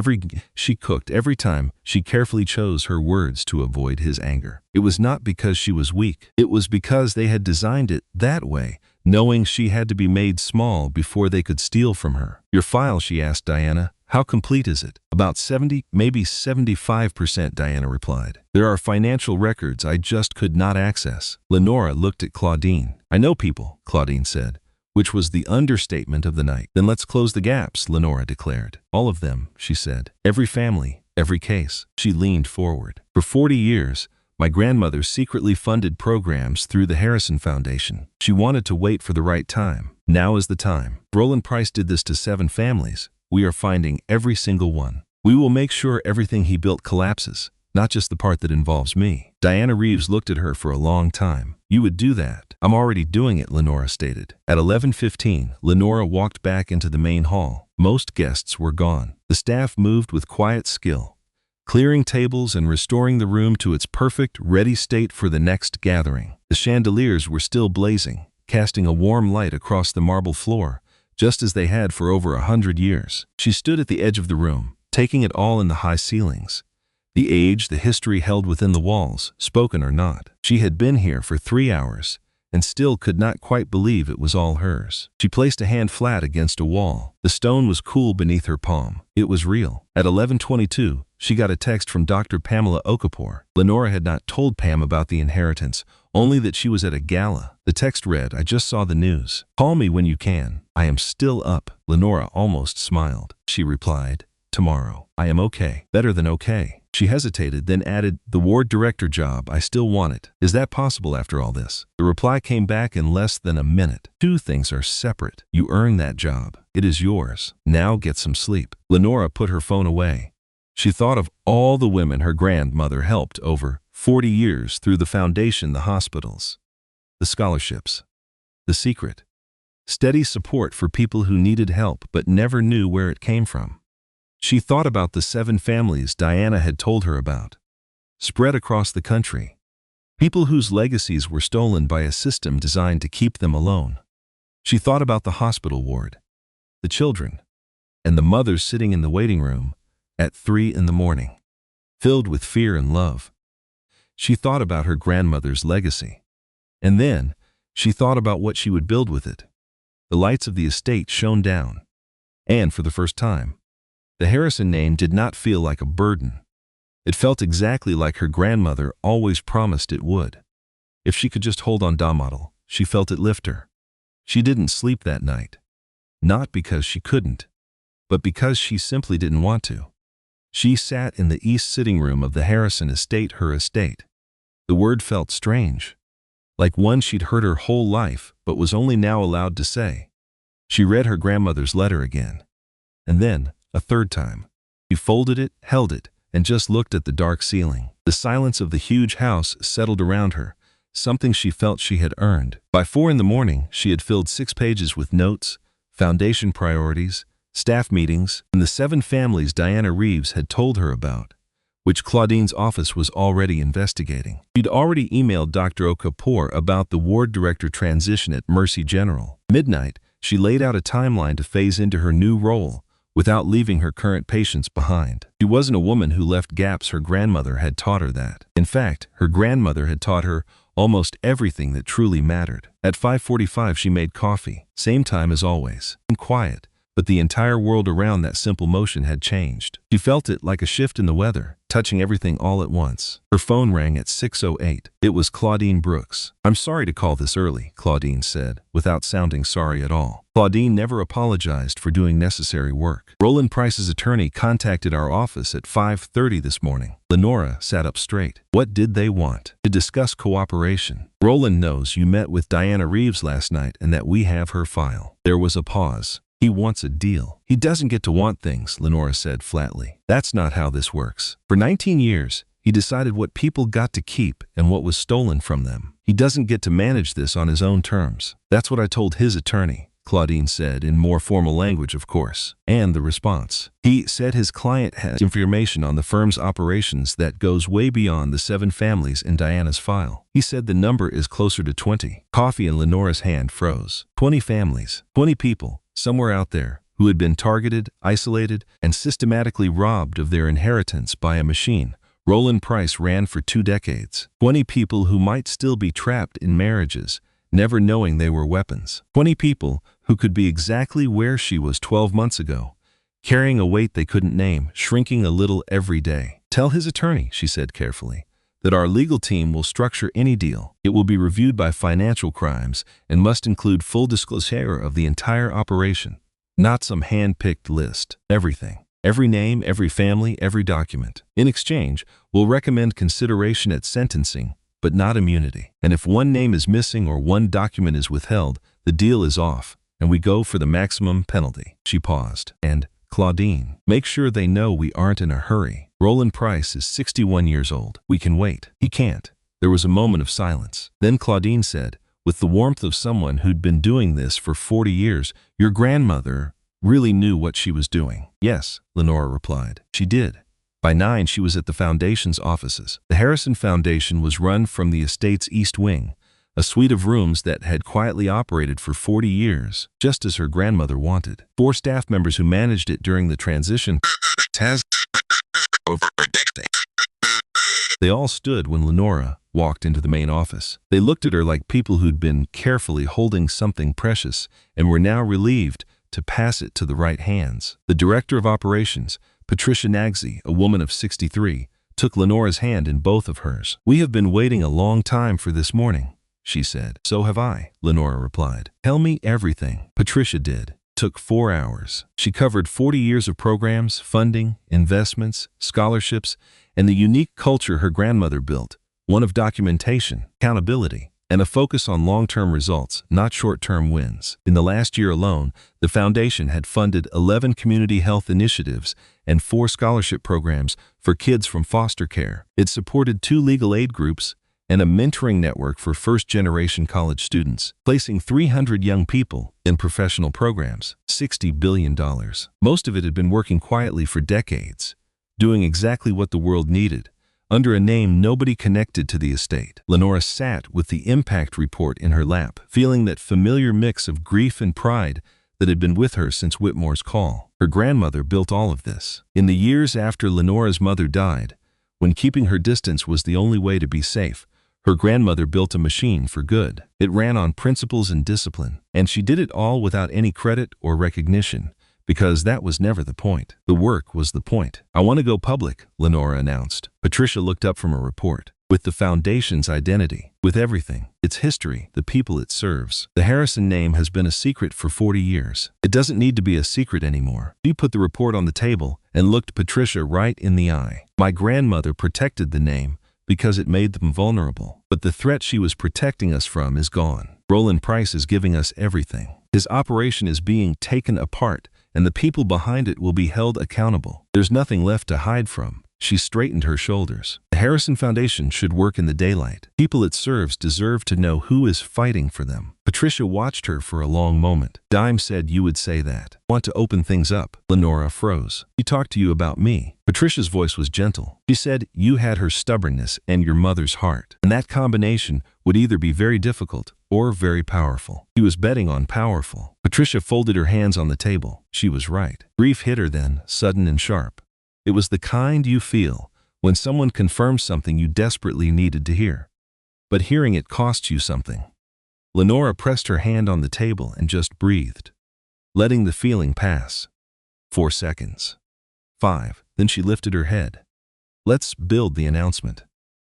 she cooked, every time she carefully chose her words to avoid his anger. It was not because she was weak. It was because they had designed it that way, knowing she had to be made small before they could steal from her. Your file, she asked Diana. How complete is it? About 70, maybe 75%, Diana replied. There are financial records I just could not access. Lenora looked at Claudine. I know people, Claudine said, which was the understatement of the night. Then let's close the gaps, Lenora declared. All of them, she said. Every family, every case. She leaned forward. For 40 years, my grandmother secretly funded programs through the Harrison Foundation. She wanted to wait for the right time. Now is the time. Roland Price did this to 7 families. We are finding every single one. We will make sure everything he built collapses, not just the part that involves me. Diana Reeves looked at her for a long time. You would do that. I'm already doing it, Lenora stated. At 11:15, Lenora walked back into the main hall. Most guests were gone. The staff moved with quiet skill, clearing tables and restoring the room to its perfect, ready state for the next gathering. The chandeliers were still blazing, casting a warm light across the marble floor, just as they had for over 100 years. She stood at the edge of the room, taking it all in the high ceilings. The age, the history held within the walls, spoken or not. She had been here for 3 hours, and still could not quite believe it was all hers. She placed a hand flat against a wall. The stone was cool beneath her palm. It was real. At 11:22, she got a text from Dr. Pamela Okafor. Lenora had not told Pam about the inheritance, only that she was at a gala. The text read, I just saw the news. Call me when you can. I am still up. Lenora almost smiled. She replied, tomorrow. I am okay. Better than okay. She hesitated, then added, the ward director job, I still want it. Is that possible after all this? The reply came back in less than a minute. 2 things are separate. You earn that job. It is yours. Now get some sleep. Lenora put her phone away. She thought of all the women her grandmother helped over 40 years through the foundation, the hospitals, the scholarships, the secret, steady support for people who needed help but never knew where it came from. She thought about the 7 families Diana had told her about, spread across the country, people whose legacies were stolen by a system designed to keep them alone. She thought about the hospital ward, the children, and the mothers sitting in the waiting room at 3 in the morning, filled with fear and love. She thought about her grandmother's legacy. And then she thought about what she would build with it. The lights of the estate shone down, and for the first time, the Harrison name did not feel like a burden. It felt exactly like her grandmother always promised it would. If she could just hold on model, she felt it lift her. She didn't sleep that night. Not because she couldn't, but because she simply didn't want to. She sat in the east sitting room of the Harrison estate, her estate. The word felt strange, like one she'd heard her whole life but was only now allowed to say. She read her grandmother's letter again, and then, a third time. She folded it, held it, and just looked at the dark ceiling. The silence of the huge house settled around her, something she felt she had earned. By 4 in the morning, she had filled 6 pages with notes, foundation priorities, staff meetings, and the 7 families Diana Reeves had told her about, which Claudine's office was already investigating. She'd already emailed Dr. Okapour about the ward director transition at Mercy General. Midnight, she laid out a timeline to phase into her new role without leaving her current patients behind. She wasn't a woman who left gaps. Her grandmother had taught her that. In fact, her grandmother had taught her almost everything that truly mattered. At 5:45, she made coffee, same time as always, and quiet. But the entire world around that simple motion had changed. She felt it like a shift in the weather, touching everything all at once. Her phone rang at 6:08. It was Claudine Brooks. "I'm sorry to call this early," Claudine said, without sounding sorry at all. Claudine never apologized for doing necessary work. "Roland Price's attorney contacted our office at 5:30 this morning." Lenora sat up straight. "What did they want?" "To discuss cooperation. Roland knows you met with Diana Reeves last night and that we have her file." There was a pause. "He wants a deal." "He doesn't get to want things," Lenora said flatly. "That's not how this works. For 19 years, he decided what people got to keep and what was stolen from them. He doesn't get to manage this on his own terms." "That's what I told his attorney," Claudine said in more formal language, of course. And the response. "He said his client has information on the firm's operations that goes way beyond the 7 families in Diana's file. He said the number is closer to 20. Coffee in Lenora's hand froze. 20 families, 20 people, somewhere out there, who had been targeted, isolated, and systematically robbed of their inheritance by a machine Roland Price ran for 2 decades. 20 people who might still be trapped in marriages, never knowing they were weapons. 20 people who could be exactly where she was 12 months ago, carrying a weight they couldn't name, shrinking a little every day. "Tell his attorney," she said carefully, "that our legal team will structure any deal. It will be reviewed by financial crimes and must include full disclosure of the entire operation, not some hand-picked list. Everything. Every name, every family, every document. In exchange, we'll recommend consideration at sentencing, but not immunity. And if one name is missing or one document is withheld, the deal is off, and we go for the maximum penalty." She paused. "And, Claudine, make sure they know we aren't in a hurry. Roland Price is 61 years old. We can wait." "He can't." There was a moment of silence. Then Claudine said, with the warmth of someone who'd been doing this for 40 years, "Your grandmother really knew what she was doing." "Yes," Lenora replied. "She did." By 9, she was at the Foundation's offices. The Harrison Foundation was run from the estate's East Wing, a suite of rooms that had quietly operated for 40 years, just as her grandmother wanted. 4 staff members who managed it during the transition They all stood when Lenora walked into the main office. They looked at her like people who'd been carefully holding something precious and were now relieved to pass it to the right hands. The director of operations, Patricia Nagsy, a woman of 63, took Lenora's hand in both of hers. "We have been waiting a long time for this morning," she said. "So have I," Lenora replied. "Tell me everything." Patricia did. Took 4 hours. She covered 40 years of programs, funding, investments, scholarships, and the unique culture her grandmother built, one of documentation, accountability, and a focus on long-term results, not short-term wins. In the last year alone, the foundation had funded 11 community health initiatives and 4 scholarship programs for kids from foster care. It supported 2 legal aid groups and a mentoring network for first-generation college students, placing 300 young people in professional programs. $60 billion. Most of it had been working quietly for decades, doing exactly what the world needed, under a name nobody connected to the estate. Lenora sat with the impact report in her lap, feeling that familiar mix of grief and pride that had been with her since Whitmore's call. Her grandmother built all of this. In the years after Lenora's mother died, when keeping her distance was the only way to be safe, her grandmother built a machine for good. It ran on principles and discipline, and she did it all without any credit or recognition, because that was never the point. The work was the point. "I want to go public," Lenora announced. Patricia looked up from her report. "With the foundation's identity, with everything, its history, the people it serves. The Harrison name has been a secret for 40 years. It doesn't need to be a secret anymore." She put the report on the table and looked Patricia right in the eye. "My grandmother protected the name because it made them vulnerable. But the threat she was protecting us from is gone. Roland Price is giving us everything. His operation is being taken apart, and the people behind it will be held accountable. There's nothing left to hide from." She straightened her shoulders. The Harrison Foundation should work in the daylight. People it serves deserve to know who is fighting for them. Patricia watched her for a long moment. Dime said you would say that. Want to open things up? Lenora froze. He talked to you about me. Patricia's voice was gentle. She said you had her stubbornness and your mother's heart. And that combination would either be very difficult or very powerful. He was betting on powerful. Patricia folded her hands on the table. She was right. Grief hit her then, sudden and sharp. It was the kind you feel when someone confirms something you desperately needed to hear. But hearing it costs you something. Lenora pressed her hand on the table and just breathed, letting the feeling pass. 4 seconds. 5. Then she lifted her head. Let's build the announcement,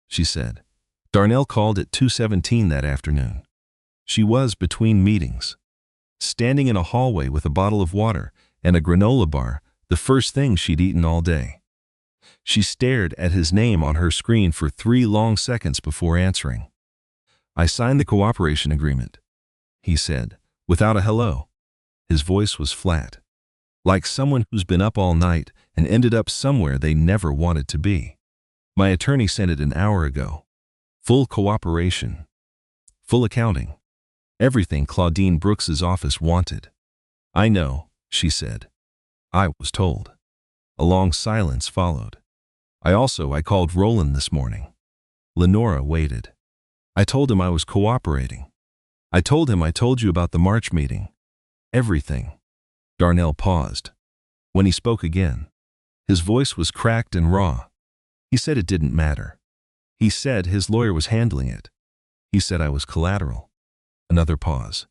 she said. Darnell called at 2:17 that afternoon. She was between meetings, standing in a hallway with a bottle of water and a granola bar, the first thing she'd eaten all day. She stared at his name on her screen for 3 long seconds before answering. I signed the cooperation agreement, he said, without a hello. His voice was flat, like someone who's been up all night and ended up somewhere they never wanted to be. My attorney sent it an hour ago. Full cooperation. Full accounting. Everything Claudine Brooks's office wanted. I know, she said. I was told. A long silence followed. I called Roland this morning. Lenora waited. I told him I was cooperating. I told him I told you about the March meeting. Everything. Darnell paused. When he spoke again, his voice was cracked and raw. He said it didn't matter. He said his lawyer was handling it. He said I was collateral. Another pause.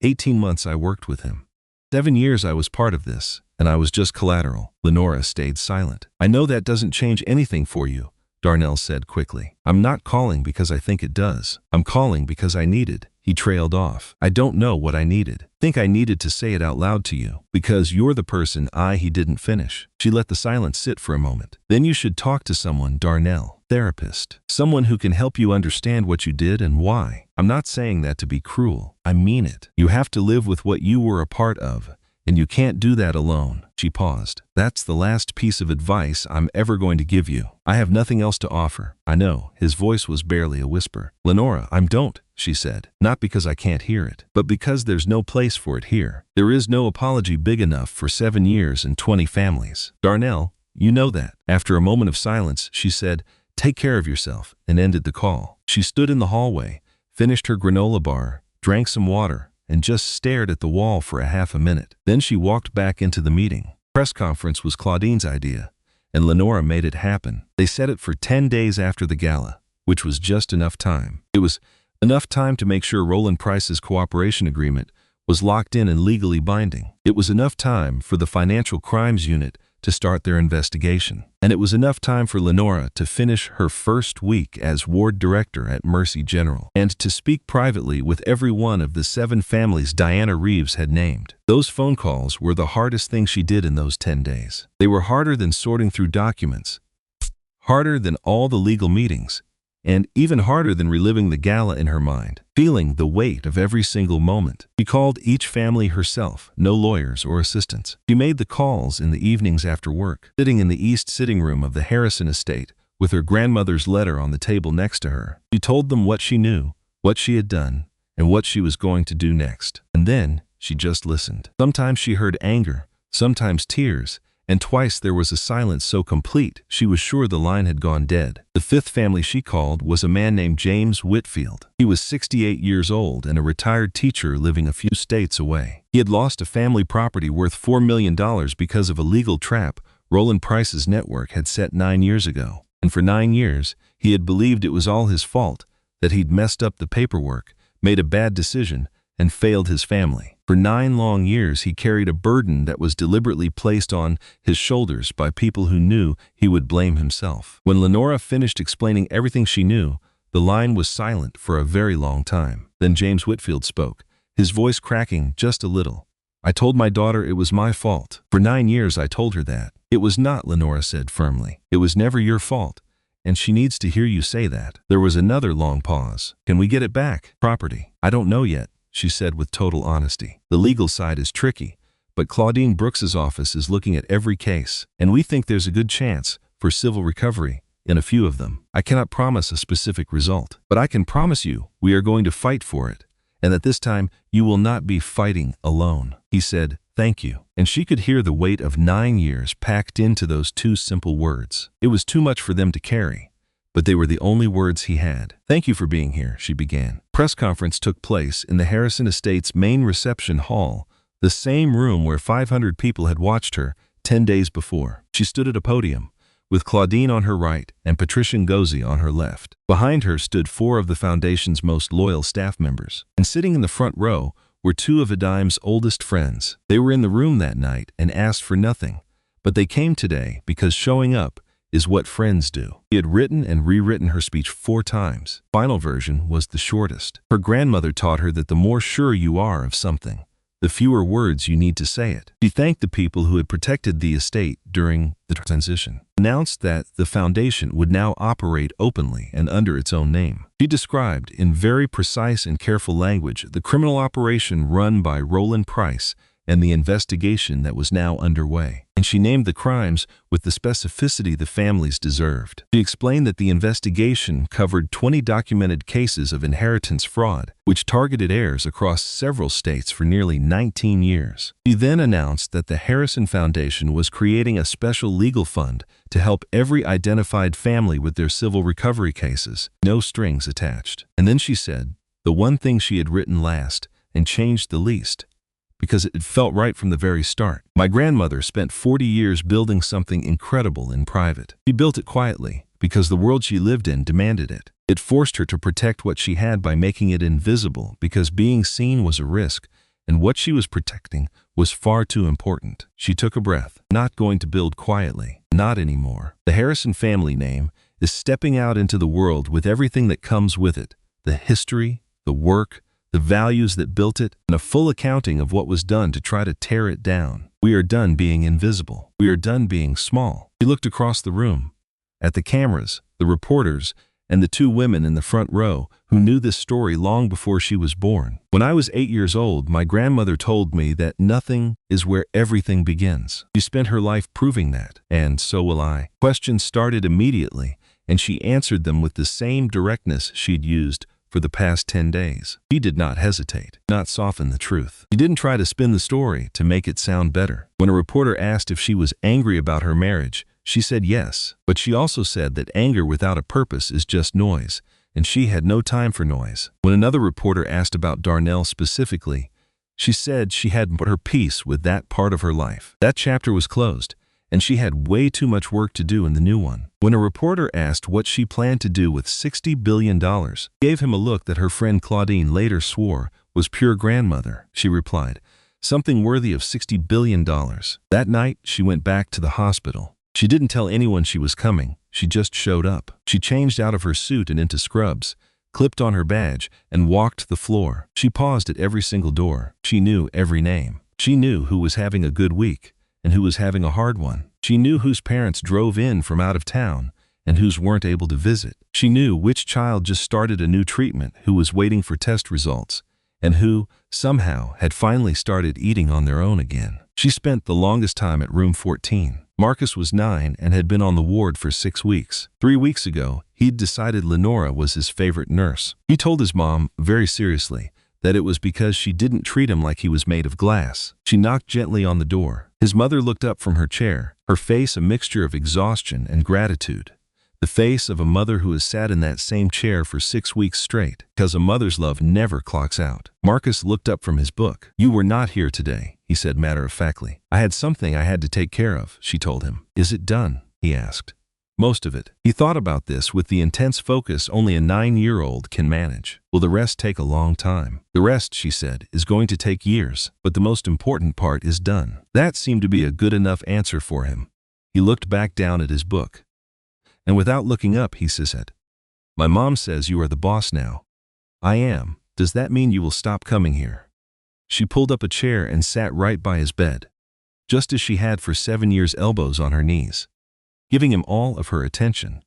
18 months I worked with him. 7 years I was part of this, and I was just collateral. Lenora stayed silent. I know that doesn't change anything for you, Darnell said quickly. I'm not calling because I think it does. I'm calling because I needed. He trailed off. I don't know what I needed. Think I needed to say it out loud to you, because you're the person he didn't finish. She let the silence sit for a moment. Then you should talk to someone, Darnell. Therapist. Someone who can help you understand what you did and why. I'm not saying that to be cruel. I mean it. You have to live with what you were a part of, and you can't do that alone. She paused. That's the last piece of advice I'm ever going to give you. I have nothing else to offer. I know. His voice was barely a whisper. Lenora, don't, she said. Not because I can't hear it, but because there's no place for it here. There is no apology big enough for 7 years and 20 families. Darnell, you know that. After a moment of silence, she said, take care of yourself, and ended the call. She stood in the hallway, finished her granola bar, drank some water, and just stared at the wall for a half a minute. Then she walked back into the meeting. Press conference was Claudine's idea, and Lenora made it happen. They set it for 10 days after the gala, which was just enough time. It was enough time to make sure Roland Price's cooperation agreement was locked in and legally binding. It was enough time for the Financial Crimes Unit to start their investigation. And it was enough time for Lenora to finish her first week as ward director at Mercy General, and to speak privately with every one of the 7 families Diana Reeves had named. Those phone calls were the hardest thing she did in those 10 days. They were harder than sorting through documents, harder than all the legal meetings, and even harder than reliving the gala in her mind, feeling the weight of every single moment. She called each family herself, no lawyers or assistants. She made the calls in the evenings after work, sitting in the east sitting room of the Harrison estate with her grandmother's letter on the table next to her. She told them what she knew, what she had done, and what she was going to do next. And then she just listened. Sometimes she heard anger, sometimes tears, and twice there was a silence so complete she was sure the line had gone dead. The 5th family she called was a man named James Whitfield. He was 68 years old and a retired teacher living a few states away. He had lost a family property worth $4 million because of a legal trap Roland Price's network had set 9 years ago. And for 9 years, he had believed it was all his fault, that he'd messed up the paperwork, made a bad decision, and failed his family. For 9 long years, he carried a burden that was deliberately placed on his shoulders by people who knew he would blame himself. When Lenora finished explaining everything she knew, the line was silent for a very long time. Then James Whitfield spoke, his voice cracking just a little. I told my daughter it was my fault. For 9 years, I told her that. It was not, Lenora said firmly. It was never your fault, and she needs to hear you say that. There was another long pause. Can we get it back? Property? I don't know yet, she said with total honesty. The legal side is tricky, but Claudine Brooks's office is looking at every case, and we think there's a good chance for civil recovery in a few of them. I cannot promise a specific result, but I can promise you we are going to fight for it, and that this time you will not be fighting alone." He said, "Thank you." And she could hear the weight of 9 years packed into those two simple words. It was too much for them to carry, but they were the only words he had. "Thank you for being here," she began. Press conference took place in the Harrison Estate's main reception hall, the same room where 500 people had watched her 10 days before. She stood at a podium, with Claudine on her right and Patricia Ngozi on her left. Behind her stood 4 of the foundation's most loyal staff members. And sitting in the front row were 2 of Adim's oldest friends. They were in the room that night and asked for nothing, but they came today because showing up is what friends do. He had written and rewritten her speech 4 times. Final version was the shortest. Her grandmother taught her that the more sure you are of something, the fewer words you need to say it. She thanked the people who had protected the estate during the transition, announced that the foundation would now operate openly and under its own name. She described in very precise and careful language the criminal operation run by Roland Price and the investigation that was now underway. And she named the crimes with the specificity the families deserved. She explained that the investigation covered 20 documented cases of inheritance fraud, which targeted heirs across several states for nearly 19 years. She then announced that the Harrison Foundation was creating a special legal fund to help every identified family with their civil recovery cases, no strings attached. And then she said, the one thing she had written last and changed the least, because it felt right from the very start. My grandmother spent 40 years building something incredible in private. She built it quietly because the world she lived in demanded it. It forced her to protect what she had by making it invisible because being seen was a risk, and what she was protecting was far too important. She took a breath. Not going to build quietly. Not anymore. The Harrison family name is stepping out into the world with everything that comes with it. The history, the work, the values that built it, and a full accounting of what was done to try to tear it down. We are done being invisible. We are done being small. She looked across the room, at the cameras, the reporters, and the 2 women in the front row who knew this story long before she was born. When I was 8 years old, my grandmother told me that nothing is where everything begins. She spent her life proving that, and so will I. Questions started immediately, and she answered them with the same directness she'd used for the past 10 days. She did not hesitate, not soften the truth. She didn't try to spin the story to make it sound better. When a reporter asked if she was angry about her marriage, she said yes, but she also said that anger without a purpose is just noise, and she had no time for noise. When another reporter asked about Darnell specifically, she said she had put her piece with that part of her life. That chapter was closed, and she had way too much work to do in the new one. When a reporter asked what she planned to do with $60 billion, she gave him a look that her friend Claudine later swore was pure grandmother. She replied, something worthy of $60 billion. That night, she went back to the hospital. She didn't tell anyone she was coming. She just showed up. She changed out of her suit and into scrubs, clipped on her badge, and walked the floor. She paused at every single door. She knew every name. She knew who was having a good week and who was having a hard one. She knew whose parents drove in from out of town and whose weren't able to visit. She knew which child just started a new treatment who was waiting for test results and who, somehow, had finally started eating on their own again. She spent the longest time at room 14. Marcus was 9 and had been on the ward for 6 weeks. 3 weeks ago, he'd decided Lenora was his favorite nurse. He told his mom, very seriously, that it was because she didn't treat him like he was made of glass. She knocked gently on the door. His mother looked up from her chair, her face a mixture of exhaustion and gratitude. The face of a mother who has sat in that same chair for 6 weeks straight, because a mother's love never clocks out. Marcus looked up from his book. "You were not here today," he said matter-of-factly. "I had something I had to take care of," she told him. "Is it done?" he asked. "Most of it." He thought about this with the intense focus only a 9-year-old can manage. "Will the rest take a long time?" "The rest," she said, "is going to take years, but the most important part is done." That seemed to be a good enough answer for him. He looked back down at his book. And without looking up, he said, "My mom says you are the boss now." "I am. Does that mean you will stop coming here?" She pulled up a chair and sat right by his bed, just as she had for 7 years, elbows on her knees, giving him all of her attention.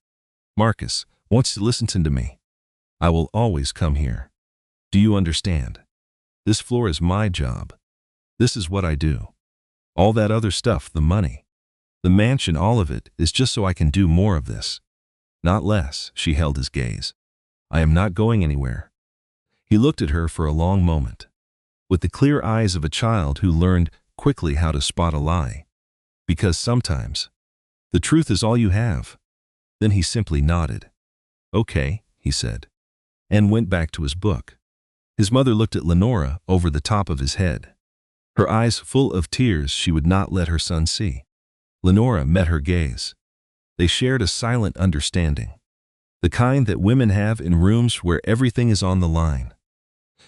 "Marcus wants to listen to me. I will always come here. Do you understand? This floor is my job. This is what I do. All that other stuff, the money, The mansion, all of it, is just so I can do more of this. Not less. She held his gaze. I am not going anywhere. He looked at her for a long moment, with the clear eyes of a child who learned quickly how to spot a lie. Because sometimes, the truth is all you have. Then he simply nodded. Okay, he said, and went back to his book. His mother looked at Lenora over the top of his head, her eyes full of tears she would not let her son see. Lenora met her gaze. They shared a silent understanding, the kind that women have in rooms where everything is on the line.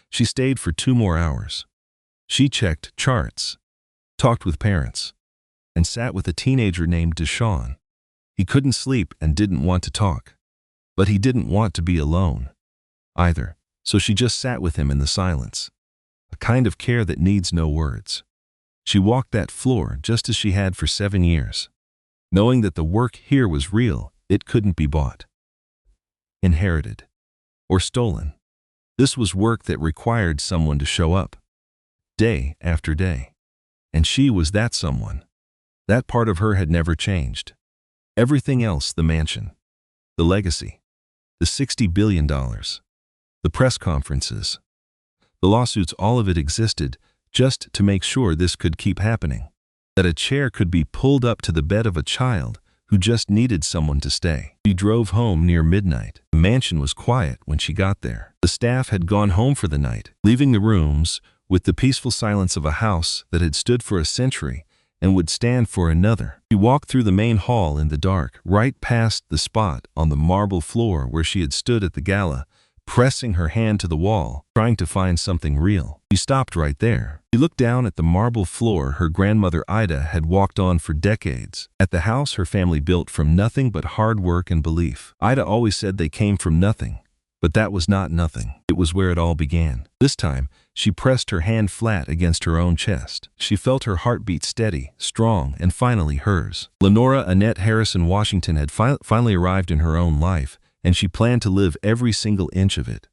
She stayed for 2 more hours. She checked charts, talked with parents, and sat with a teenager named Deshawn. He couldn't sleep and didn't want to talk, but he didn't want to be alone either, so she just sat with him in the silence, a kind of care that needs no words. She walked that floor just as she had for 7 years, knowing that the work here was real. It couldn't be bought, inherited, or stolen. This was work that required someone to show up, day after day. And she was that someone. That part of her had never changed. Everything else, the mansion, the legacy, the $60 billion, the press conferences, the lawsuits, all of it existed just to make sure this could keep happening, that a chair could be pulled up to the bed of a child who just needed someone to stay. She drove home near midnight. The mansion was quiet when she got there. The staff had gone home for the night, leaving the rooms with the peaceful silence of a house that had stood for a century and would stand for another. She walked through the main hall in the dark, right past the spot on the marble floor where she had stood at the gala, pressing her hand to the wall, trying to find something real. She stopped right there. She looked down at the marble floor her grandmother Ida had walked on for decades, at the house her family built from nothing but hard work and belief. Ida always said they came from nothing, but that was not nothing. It was where it all began. This time, she pressed her hand flat against her own chest. She felt her heartbeat steady, strong, and finally hers. Lenora Annette Harrison Washington had finally arrived in her own life, and she planned to live every single inch of it.